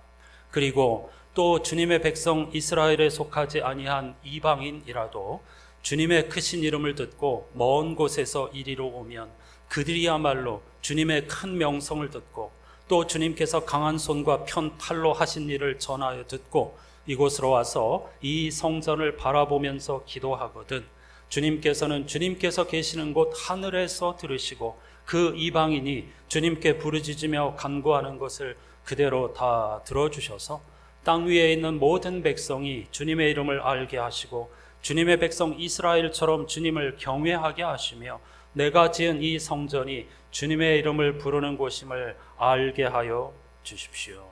그리고 또 주님의 백성 이스라엘에 속하지 아니한 이방인이라도 주님의 크신 이름을 듣고 먼 곳에서 이리로 오면 그들이야말로 주님의 큰 명성을 듣고 또 주님께서 강한 손과 편 팔로 하신 일을 전하여 듣고 이곳으로 와서 이 성전을 바라보면서 기도하거든 주님께서는 주님께서 계시는 곳 하늘에서 들으시고 그 이방인이 주님께 부르짖으며 간구하는 것을 그대로 다 들어주셔서 땅 위에 있는 모든 백성이 주님의 이름을 알게 하시고 주님의 백성 이스라엘처럼 주님을 경외하게 하시며 내가 지은 이 성전이 주님의 이름을 부르는 곳임을 알게 하여 주십시오.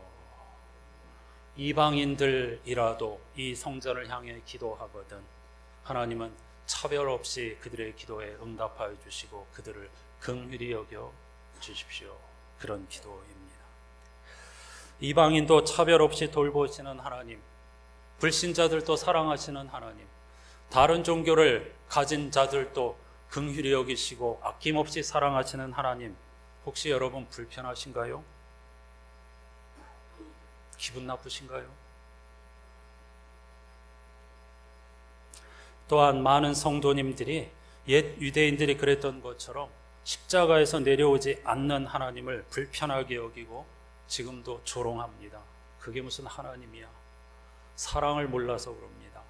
이방인들이라도 이 성전을 향해 기도하거든 하나님은 차별 없이 그들의 기도에 응답하여 주시고 그들을 긍휼히 여겨 주십시오. 그런 기도입니다. 이방인도 차별 없이 돌보시는 하나님, 불신자들도 사랑하시는 하나님, 다른 종교를 가진 자들도 긍휼히 여기시고 아낌없이 사랑하시는 하나님, 혹시 여러분 불편하신가요? 기분 나쁘신가요? 또한 많은 성도님들이 옛 유대인들이 그랬던 것처럼 십자가에서 내려오지 않는 하나님을 불편하게 여기고 지금도 조롱합니다. 그게 무슨 하나님이야? 사랑을 몰라서 그럽니다.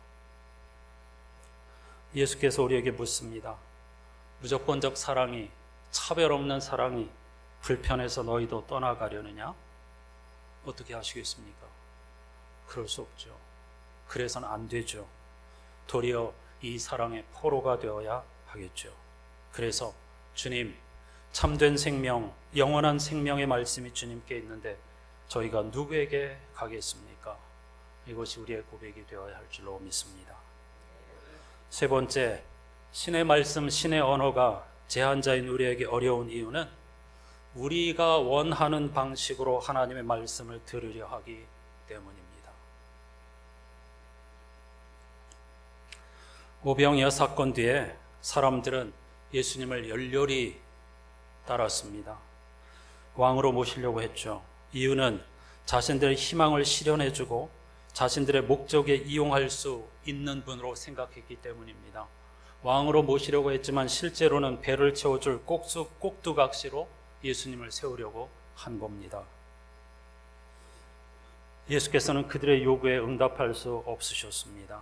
예수께서 우리에게 묻습니다. 무조건적 사랑이, 차별 없는 사랑이 불편해서 너희도 떠나가려느냐? 어떻게 하시겠습니까? 그럴 수 없죠. 그래서는 안 되죠. 도리어 이 사랑의 포로가 되어야 하겠죠. 그래서 주님, 참된 생명, 영원한 생명의 말씀이 주님께 있는데 저희가 누구에게 가겠습니까? 이것이 우리의 고백이 되어야 할 줄로 믿습니다. 세 번째, 신의 말씀, 신의 언어가 제한자인 우리에게 어려운 이유는 우리가 원하는 방식으로 하나님의 말씀을 들으려 하기 때문입니다. 오병이어 사건 뒤에 사람들은 예수님을 열렬히 따랐습니다. 왕으로 모시려고 했죠. 이유는 자신들의 희망을 실현해주고 자신들의 목적에 이용할 수 있는 분으로 생각했기 때문입니다. 왕으로 모시려고 했지만 실제로는 배를 채워줄 꼭두각시로 예수님을 세우려고 한 겁니다. 예수께서는 그들의 요구에 응답할 수 없으셨습니다.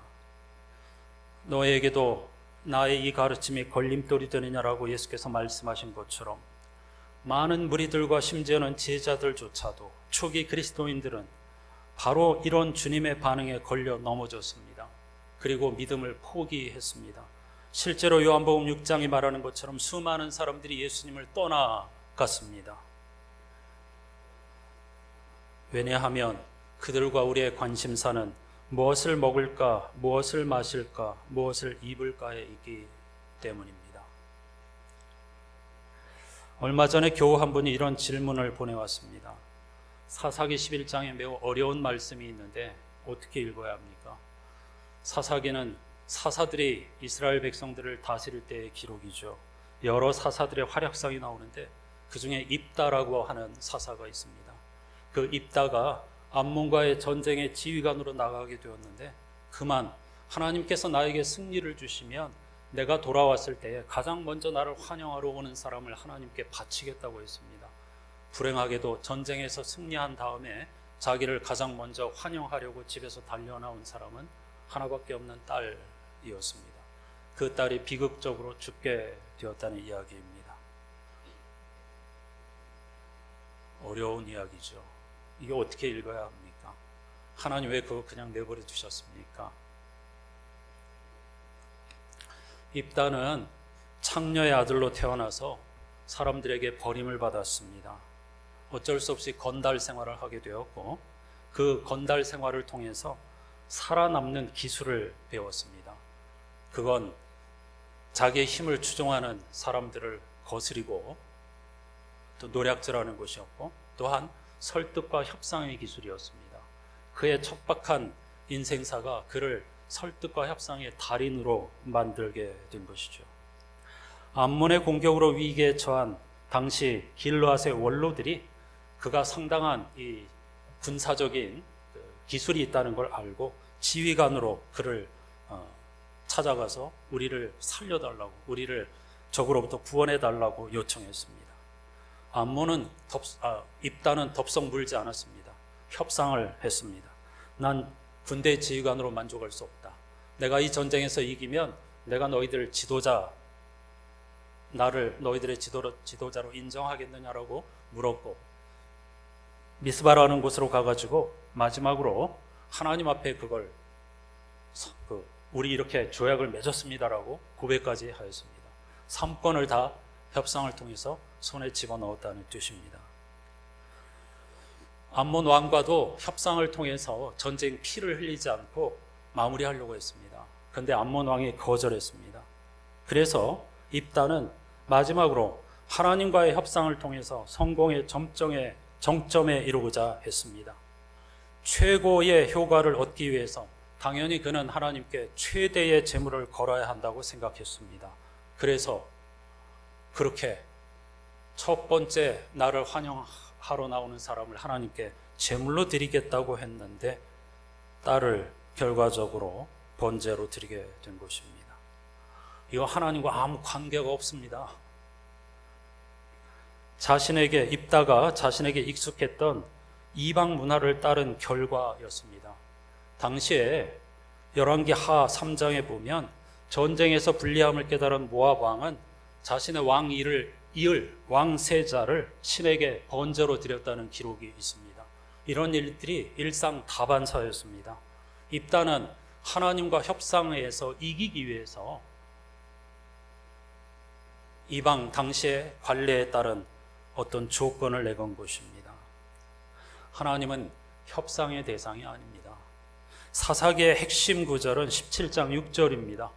너에게도 나의 이 가르침이 걸림돌이 되느냐라고 예수께서 말씀하신 것처럼 많은 무리들과 심지어는 제자들조차도 초기 그리스도인들은 바로 이런 주님의 반응에 걸려 넘어졌습니다. 그리고 믿음을 포기했습니다. 실제로 요한복음 6장이 말하는 것처럼 수많은 사람들이 예수님을 떠나갔습니다. 왜냐하면 그들과 우리의 관심사는 무엇을 먹을까, 무엇을 마실까, 무엇을 입을까에 있기 때문입니다. 얼마 전에 교우 한 분이 이런 질문을 보내왔습니다. 사사기 11장에 매우 어려운 말씀이 있는데 어떻게 읽어야 합니까? 사사기는 사사들이 이스라엘 백성들을 다스릴 때의 기록이죠. 여러 사사들의 활약상이 나오는데 그 중에 입다라고 하는 사사가 있습니다. 그 입다가 암몬과의 전쟁의 지휘관으로 나가게 되었는데 그만 하나님께서 나에게 승리를 주시면 내가 돌아왔을 때에 가장 먼저 나를 환영하러 오는 사람을 하나님께 바치겠다고 했습니다. 불행하게도 전쟁에서 승리한 다음에 자기를 가장 먼저 환영하려고 집에서 달려나온 사람은 하나밖에 없는 딸이었습니다. 그 딸이 비극적으로 죽게 되었다는 이야기입니다. 어려운 이야기죠. 이게 어떻게 읽어야 합니까? 하나님 왜 그거 그냥 내버려 두셨습니까? 입다는 창녀의 아들로 태어나서 사람들에게 버림을 받았습니다. 어쩔 수 없이 건달 생활을 하게 되었고 그 건달 생활을 통해서 살아남는 기술을 배웠습니다. 그건 자기의 힘을 추종하는 사람들을 거스리고 또 노략질하는 것이었고 또한 설득과 협상의 기술이었습니다. 그의 척박한 인생사가 그를 설득과 협상의 달인으로 만들게 된 것이죠. 암몬의 공격으로 위기에 처한 당시 길르앗의 원로들이 그가 상당한 이 군사적인 기술이 있다는 걸 알고 지휘관으로 그를 찾아가서 우리를 살려달라고, 우리를 적으로부터 구원해달라고 요청했습니다. 입다는 덥석 물지 않았습니다. 협상을 했습니다. 난 군대 지휘관으로 만족할 수 없다. 내가 이 전쟁에서 이기면 내가 너희들 지도자, 나를 너희들의 지도자로 인정하겠느냐라고 물었고, 미스바라는 곳으로 가가지고 마지막으로 하나님 앞에 그걸 우리 이렇게 조약을 맺었습니다라고 고백까지 하였습니다. 3건을 다 협상을 통해서 손에 집어넣었다는 뜻입니다. 암몬 왕과도 협상을 통해서 전쟁 피를 흘리지 않고 마무리하려고 했습니다. 그런데 암몬 왕이 거절했습니다. 그래서 입다는 마지막으로 하나님과의 협상을 통해서 성공의 정점에 이르고자 했습니다. 최고의 효과를 얻기 위해서 당연히 그는 하나님께 최대의 제물을 걸어야 한다고 생각했습니다. 그래서 그렇게 첫 번째 나를 환영하러 나오는 사람을 하나님께 제물로 드리겠다고 했는데 딸을 결과적으로 번제로 드리게 된 것입니다. 이거 하나님과 아무 관계가 없습니다. 입다가 자신에게 익숙했던 이방 문화를 따른 결과였습니다. 당시에 열왕기 하 3장에 보면 전쟁에서 불리함을 깨달은 모압 왕은 자신의 왕위를 이을 왕세자를 신에게 번제로 드렸다는 기록이 있습니다. 이런 일들이 일상다반사였습니다. 입다는 하나님과 협상에서 이기기 위해서 이방 당시의 관례에 따른 어떤 조건을 내건 것입니다. 하나님은 협상의 대상이 아닙니다. 사사기의 핵심 구절은 17장 6절입니다.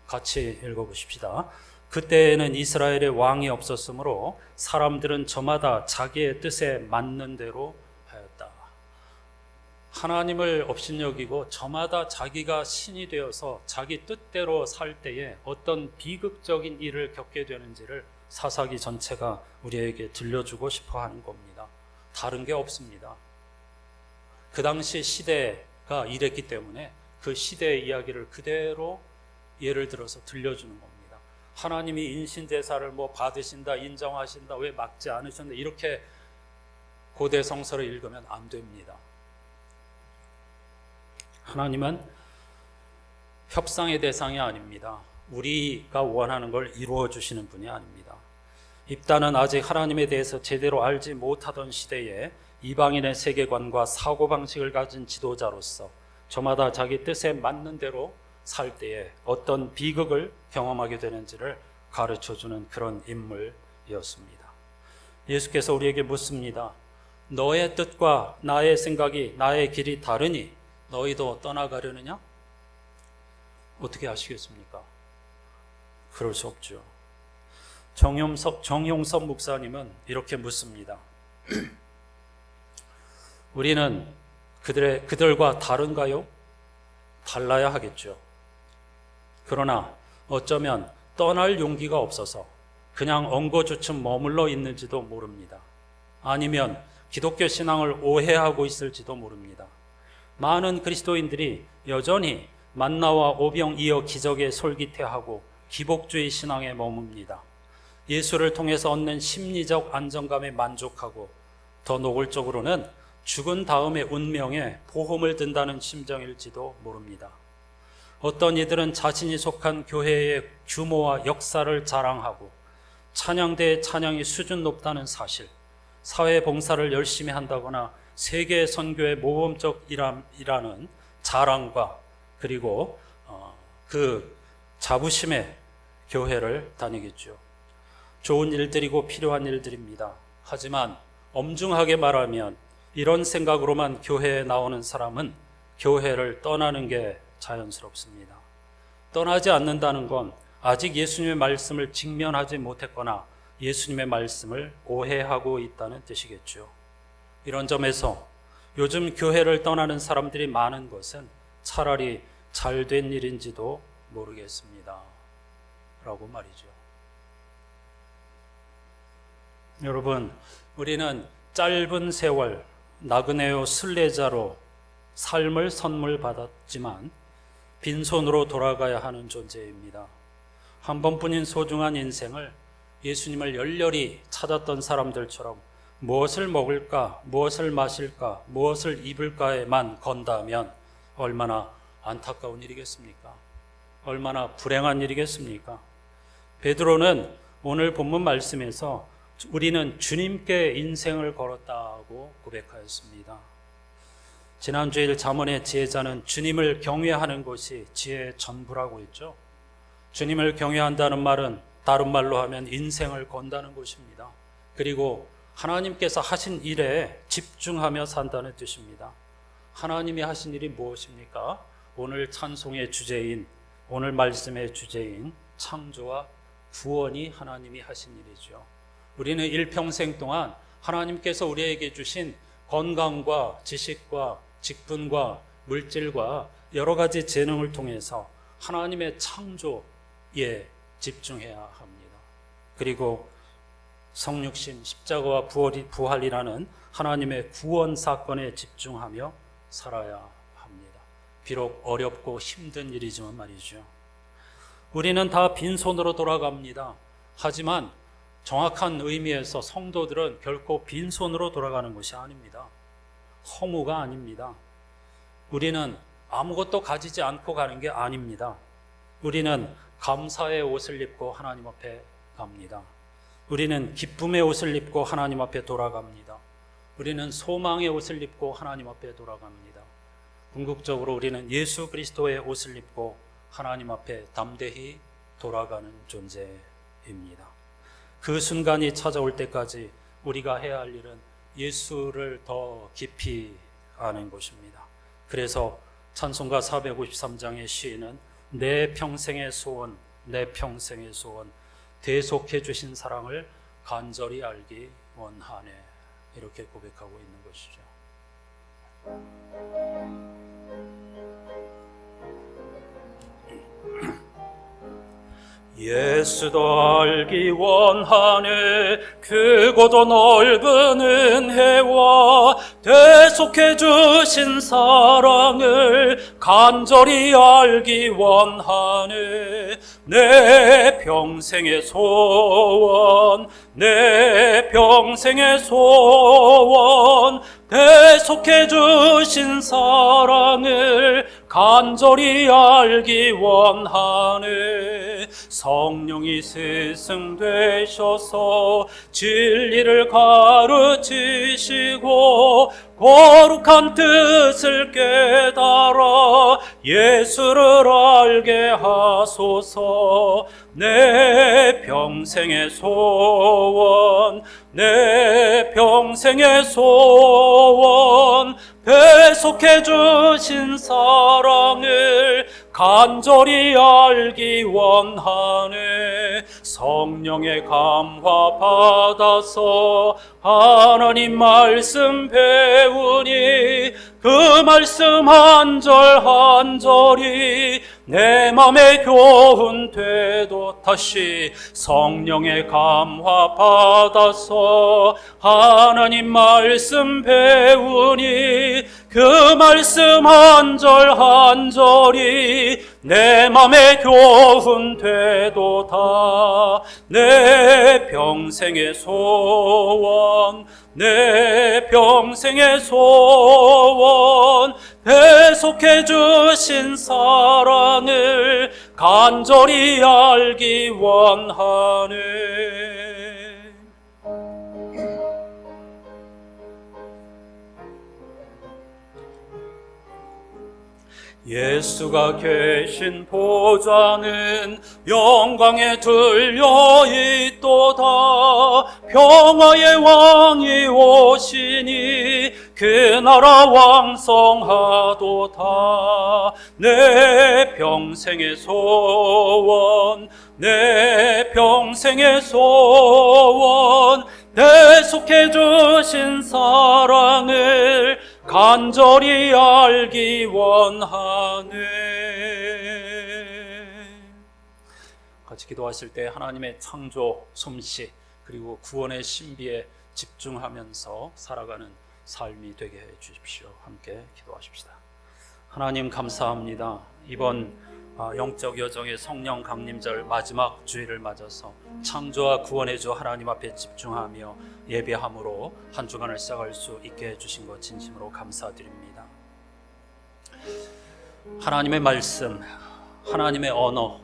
같이 읽어보십시다. 그때에는 이스라엘에 왕이 없었으므로 사람들은 저마다 자기의 뜻에 맞는 대로 하였다. 하나님을 업신여기고 저마다 자기가 신이 되어서 자기 뜻대로 살 때에 어떤 비극적인 일을 겪게 되는지를 사사기 전체가 우리에게 들려주고 싶어 하는 겁니다. 다른 게 없습니다. 그 당시 시대가 이랬기 때문에 그 시대의 이야기를 그대로 예를 들어서 들려주는 겁니다. 하나님이 인신제사를 받으신다, 인정하신다, 왜 막지 않으셨나, 이렇게 고대 성서를 읽으면 안 됩니다. 하나님은 협상의 대상이 아닙니다. 우리가 원하는 걸 이루어 주시는 분이 아닙니다. 입다는 아직 하나님에 대해서 제대로 알지 못하던 시대에 이방인의 세계관과 사고방식을 가진 지도자로서 저마다 자기 뜻에 맞는 대로 살 때에 어떤 비극을 경험하게 되는지를 가르쳐주는 그런 인물이었습니다. 예수께서 우리에게 묻습니다. 너의 뜻과 나의 생각이, 나의 길이 다르니 너희도 떠나가려느냐? 어떻게 아시겠습니까? 그럴 수 없죠. 정용섭 목사님은 이렇게 묻습니다. 우리는 그들과 다른가요? 달라야 하겠죠. 그러나 어쩌면 떠날 용기가 없어서 그냥 엉거주춤 머물러 있는지도 모릅니다. 아니면 기독교 신앙을 오해하고 있을지도 모릅니다. 많은 그리스도인들이 여전히 만나와 오병이어 기적에 솔깃해하고 기복주의 신앙에 머뭅니다. 예수를 통해서 얻는 심리적 안정감에 만족하고 더 노골적으로는 죽은 다음의 운명에 보험을 든다는 심정일지도 모릅니다. 어떤 이들은 자신이 속한 교회의 규모와 역사를 자랑하고 찬양대의 찬양이 수준 높다는 사실, 사회 봉사를 열심히 한다거나 세계 선교의 모범적 일하는 자랑과 그리고 그 자부심에 교회를 다니겠죠. 좋은 일들이고 필요한 일들입니다. 하지만 엄중하게 말하면 이런 생각으로만 교회에 나오는 사람은 교회를 떠나는 게 자연스럽습니다. 떠나지 않는다는 건 아직 예수님의 말씀을 직면하지 못했거나 예수님의 말씀을 오해하고 있다는 뜻이겠죠. 이런 점에서 요즘 교회를 떠나는 사람들이 많은 것은 차라리 잘된 일인지도 모르겠습니다. 라고 말이죠. 여러분, 우리는 짧은 세월 나그네요 순례자로 삶을 선물 받았지만 빈손으로 돌아가야 하는 존재입니다. 한 번뿐인 소중한 인생을 예수님을 열렬히 찾았던 사람들처럼 무엇을 먹을까, 무엇을 마실까, 무엇을 입을까에만 건다면 얼마나 안타까운 일이겠습니까? 얼마나 불행한 일이겠습니까? 베드로는 오늘 본문 말씀에서 우리는 주님께 인생을 걸었다고 고백하였습니다. 지난 주일 잠언의 지혜자는 주님을 경외하는 것이 지혜의 전부라고 했죠. 주님을 경외한다는 말은 다른 말로 하면 인생을 건다는 것입니다. 그리고 하나님께서 하신 일에 집중하며 산다는 뜻입니다. 하나님이 하신 일이 무엇입니까? 오늘 찬송의 주제인, 오늘 말씀의 주제인 창조와 구원이 하나님이 하신 일이죠. 우리는 일평생 동안 하나님께서 우리에게 주신 건강과 지식과 직분과 물질과 여러 가지 재능을 통해서 하나님의 창조에 집중해야 합니다. 그리고 성육신, 십자가와 부활이라는 하나님의 구원 사건에 집중하며 살아야 합니다. 비록 어렵고 힘든 일이지만 말이죠. 우리는 다 빈손으로 돌아갑니다. 하지만 정확한 의미에서 성도들은 결코 빈손으로 돌아가는 것이 아닙니다. 허무가 아닙니다. 우리는 아무것도 가지지 않고 가는 게 아닙니다. 우리는 감사의 옷을 입고 하나님 앞에 갑니다. 우리는 기쁨의 옷을 입고 하나님 앞에 돌아갑니다. 우리는 소망의 옷을 입고 하나님 앞에 돌아갑니다. 궁극적으로 우리는 예수 그리스도의 옷을 입고 하나님 앞에 담대히 돌아가는 존재입니다. 그 순간이 찾아올 때까지 우리가 해야 할 일은 예수를 더 깊이 아는 것입니다. 그래서 찬송가 453장의 시인은 내 평생의 소원, 내 평생의 소원, 대속해 주신 사랑을 간절히 알기 원하네, 이렇게 고백하고 있는 것이죠. 예수도 알기 원하네. 크고도 넓은 은혜와 대속해 주신 사랑을 간절히 알기 원하네. 내 평생의 소원, 내 평생의 소원, 대속해 주신 사랑을 간절히 알기 원하네. 성령이 스승되셔서 진리를 가르치시고 거룩한 뜻을 깨달아 예수를 알게 하소서. 내 평생의 소원, 내 평생의 소원, 대속해 주신 사랑을 간절히 알기 원하네. 성령의 감화 받아서 하나님 말씀 배우니 그 말씀 한 절 한 절이 내 맘에 교훈 되도 다시 성령의 감화 받아서 하나님 말씀 배우니 그 말씀 한 절 한 절이 내 맘에 교훈 되도다. 내 평생의 소원, 내 평생의 소원, 대속해 주신 사랑을 간절히 알기 원하네. 예수가 계신 보좌는 영광에 들려 있도다. 평화의 왕이 오시니 그 나라 왕성하도다. 내 평생의 소원, 내 평생의 소원, 대속해 주신 사랑을 간절히 알기 원하네. 같이 기도하실 때 하나님의 창조 솜씨 그리고 구원의 신비에 집중하면서 살아가는 삶이 되게 해 주십시오. 함께 기도하십시다. 하나님 감사합니다. 이번 영적 여정의 성령 강림절 마지막 주일을 맞아서 창조와 구원의 주 하나님 앞에 집중하며 예배함으로 한 주간을 시작할 수 있게 해주신 것 진심으로 감사드립니다. 하나님의 말씀, 하나님의 언어,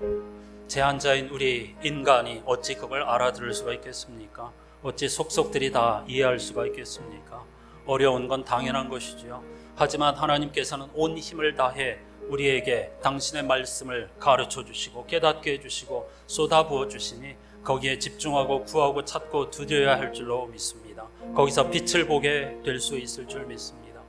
제한자인 우리 인간이 어찌 그걸 알아들을 수가 있겠습니까? 어찌 속속들이 다 이해할 수가 있겠습니까? 어려운 건 당연한 것이지요. 하지만 하나님께서는 온 힘을 다해 우리에게 당신의 말씀을 가르쳐 주시고 깨닫게 해주시고 쏟아부어 주시니 거기에 집중하고 구하고 찾고 두드려야 할 줄로 믿습니다. 거기서 빛을 보게 될 수 있을 줄 믿습니다.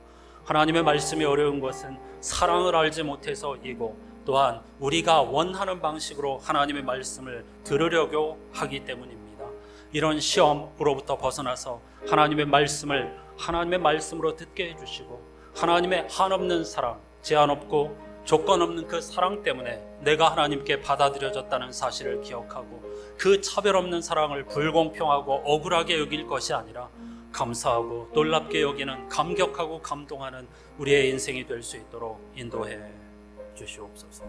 하나님의 말씀이 어려운 것은 사랑을 알지 못해서이고 또한 우리가 원하는 방식으로 하나님의 말씀을 들으려고 하기 때문입니다. 이런 시험으로부터 벗어나서 하나님의 말씀을 하나님의 말씀으로 듣게 해주시고 하나님의 한없는 사랑, 제한 없고 조건 없는 그 사랑 때문에 내가 하나님께 받아들여졌다는 사실을 기억하고 그 차별 없는 사랑을 불공평하고 억울하게 여길 것이 아니라 감사하고 놀랍게 여기는 감격하고 감동하는 우리의 인생이 될 수 있도록 인도해 주시옵소서.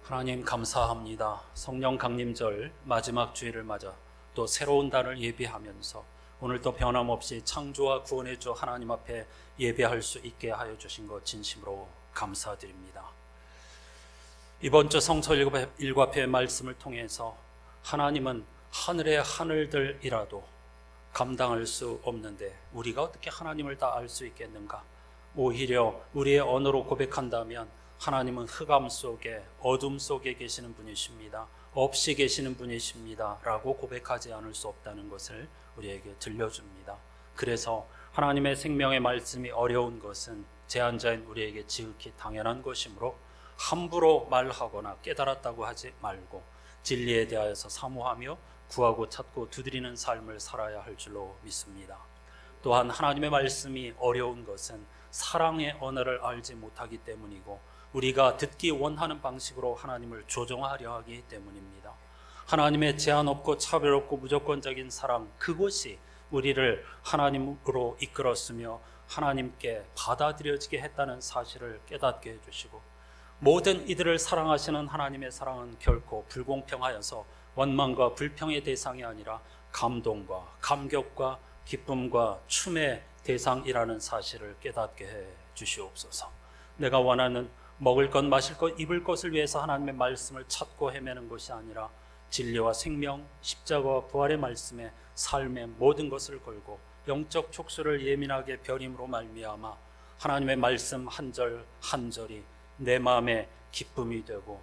하나님 감사합니다. 성령 강림절 마지막 주일을 맞아 또 새로운 달을 예비하면서 오늘 또 변함없이 창조와 구원의 주 하나님 앞에 예배할 수 있게 하여 주신 것 진심으로 감사드립니다. 이번 주 성서 일과표의 말씀을 통해서 하나님은 하늘의 하늘들이라도 감당할 수 없는데 우리가 어떻게 하나님을 다 알 수 있겠는가? 오히려 우리의 언어로 고백한다면 하나님은 흑암 속에 어둠 속에 계시는 분이십니다. 없이 계시는 분이십니다 라고 고백하지 않을 수 없다는 것을 우리에게 들려줍니다. 그래서 하나님의 생명의 말씀이 어려운 것은 제한자인 우리에게 지극히 당연한 것이므로 함부로 말하거나 깨달았다고 하지 말고 진리에 대하여서 사모하며 구하고 찾고 두드리는 삶을 살아야 할 줄로 믿습니다. 또한 하나님의 말씀이 어려운 것은 사랑의 언어를 알지 못하기 때문이고 우리가 듣기 원하는 방식으로 하나님을 조종하려 하기 때문입니다. 하나님의 제한 없고 차별 없고 무조건적인 사랑, 그것이 우리를 하나님으로 이끌었으며 하나님께 받아들여지게 했다는 사실을 깨닫게 해주시고 모든 이들을 사랑하시는 하나님의 사랑은 결코 불공평하여서 원망과 불평의 대상이 아니라 감동과 감격과 기쁨과 춤의 대상이라는 사실을 깨닫게 해 주시옵소서. 내가 원하는 먹을 것, 마실 것, 입을 것을 위해서 하나님의 말씀을 찾고 헤매는 것이 아니라 진리와 생명, 십자가와 부활의 말씀에 삶의 모든 것을 걸고 영적 촉수를 예민하게 벼림으로 말미암아 하나님의 말씀 한 절 한 절이 내 마음에 기쁨이 되고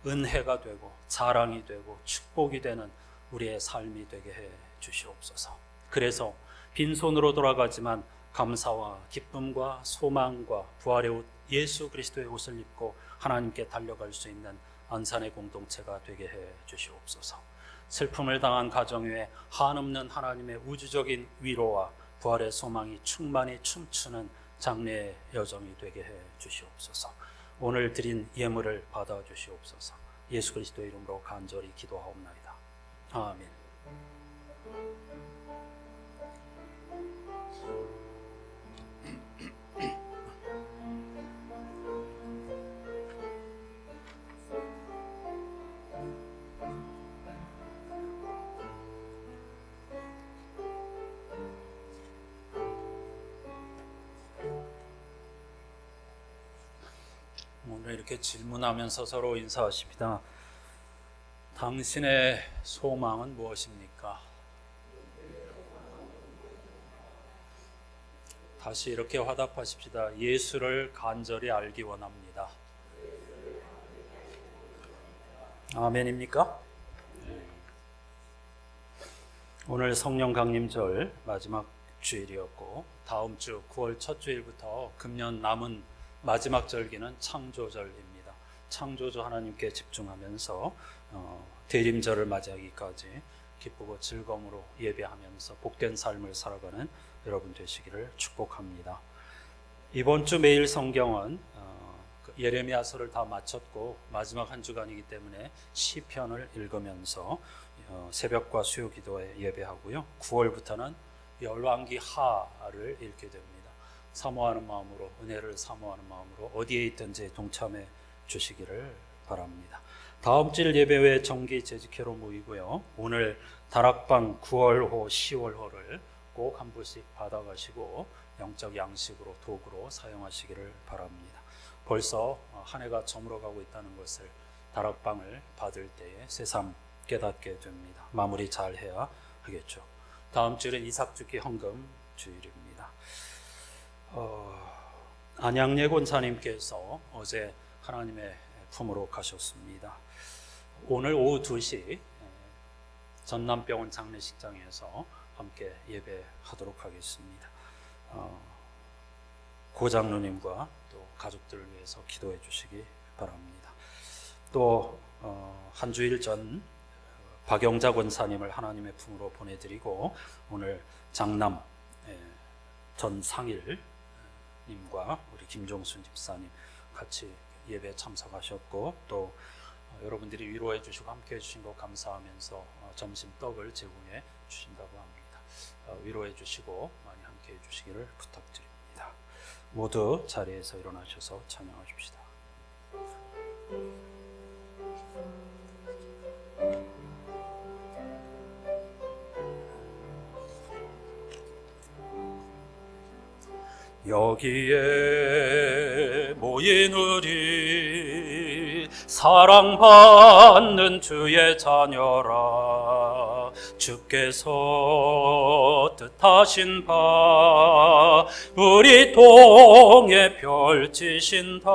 은혜가 되고 자랑이 되고 축복이 되는 우리의 삶이 되게 해 주시옵소서. 그래서 빈손으로 돌아가지만 감사와 기쁨과 소망과 부활의 옷 예수 그리스도의 옷을 입고 하나님께 달려갈 수 있는 안산의 공동체가 되게 해 주시옵소서. 슬픔을 당한 가정 위에 한없는 하나님의 우주적인 위로와 부활의 소망이 충만히 춤추는 장래의 여정이 되게 해 주시옵소서. 오늘 드린 예물을 받아 주시옵소서. 예수 그리스도의 이름으로 간절히 기도하옵나이다. 아멘. 오늘 이렇게 질문하면서 서로 인사하십니다. 당신의 소망은 무엇입니까? 다시 이렇게 화답하십시다. 예수를 간절히 알기 원합니다. 아멘입니까? 오늘 성령 강림절 마지막 주일이었고 다음 주 9월 첫 주일부터 금년 남은 마지막 절기는 창조절입니다. 창조주 하나님께 집중하면서 대림절을 맞이하기까지 기쁘고 즐거움으로 예배하면서 복된 삶을 살아가는 여러분 되시기를 축복합니다. 이번 주 매일 성경은 예레미야서를 다 마쳤고 마지막 한 주간이기 때문에 시편을 읽으면서 새벽과 수요 기도에 예배하고요. 9월부터는 열왕기 하를 읽게 됩니다. 사모하는 마음으로, 은혜를 사모하는 마음으로 어디에 있든지 동참해 주시기를 바랍니다. 다음 주일 예배 외에 정기 재직회로 모이고요. 오늘 다락방 9월호, 10월호를 꼭 한 부씩 받아가시고 영적 양식으로 도구로 사용하시기를 바랍니다. 벌써 한 해가 저물어가고 있다는 것을 다락방을 받을 때에 새삼 깨닫게 됩니다. 마무리 잘 해야 하겠죠. 다음 주일은 이삭주기 헌금 주일입니다. 안양예 권사님께서 어제 하나님의 품으로 가셨습니다. 오늘 오후 2시 전남병원 장례식장에서 함께 예배하도록 하겠습니다. 고장로님과 또 가족들을 위해서 기도해 주시기 바랍니다. 또 한 주일 전 박영자 권사님을 하나님의 품으로 보내드리고 오늘 장남 전 상일님과 우리 김종순 집사님 같이 예배에 참석하셨고 또 여러분들이 위로해 주시고 함께 해주신 것 감사하면서 점심 떡을 제공해 주신다고 합니다. 위로해 주시고 많이 함께 해 주시기를 부탁드립니다. 모두 자리에서 일어나셔서 찬양하십시다. 여기에 모인 우리 사랑받는 주의 자녀라. 주께서 뜻하신 바 우리 통에 펼치신다.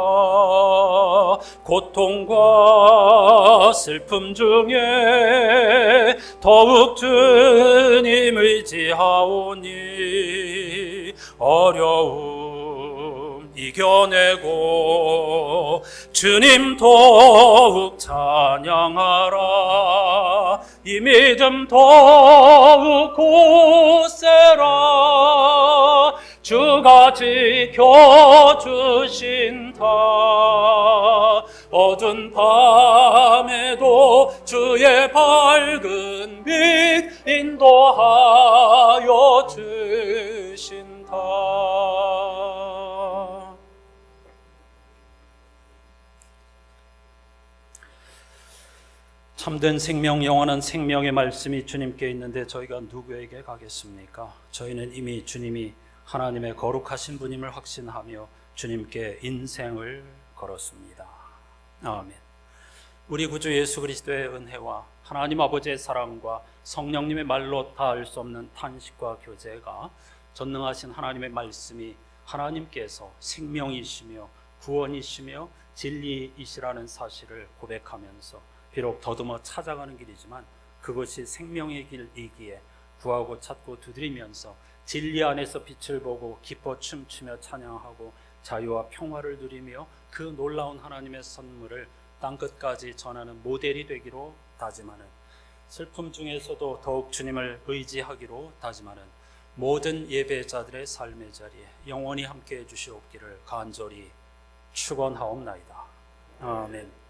고통과 슬픔 중에 더욱 주님 의지하오니 어려움 이겨내고 주님 더욱 찬양하라. 이 믿음 더욱 굳세라. 주가 지켜주신다. 어두운 밤에도 주의 밝은 빛 인도하여 주신다. 참된 생명, 영원한 생명의 말씀이 주님께 있는데 저희가 누구에게 가겠습니까? 저희는 이미 주님이 하나님의 거룩하신 분임을 확신하며 주님께 인생을 걸었습니다. 아멘. 우리 구주 예수 그리스도의 은혜와 하나님 아버지의 사랑과 성령님의 말로 다할 수 없는 탄식과 교제가 전능하신 하나님의 말씀이 하나님께서 생명이시며 구원이시며 진리이시라는 사실을 고백하면서 비록 더듬어 찾아가는 길이지만 그것이 생명의 길이기에 구하고 찾고 두드리면서 진리 안에서 빛을 보고 기뻐 춤추며 찬양하고 자유와 평화를 누리며 그 놀라운 하나님의 선물을 땅끝까지 전하는 모델이 되기로 다짐하는, 슬픔 중에서도 더욱 주님을 의지하기로 다짐하는 모든 예배자들의 삶의 자리에 영원히 함께해 주시옵기를 간절히 축원하옵나이다. 아멘.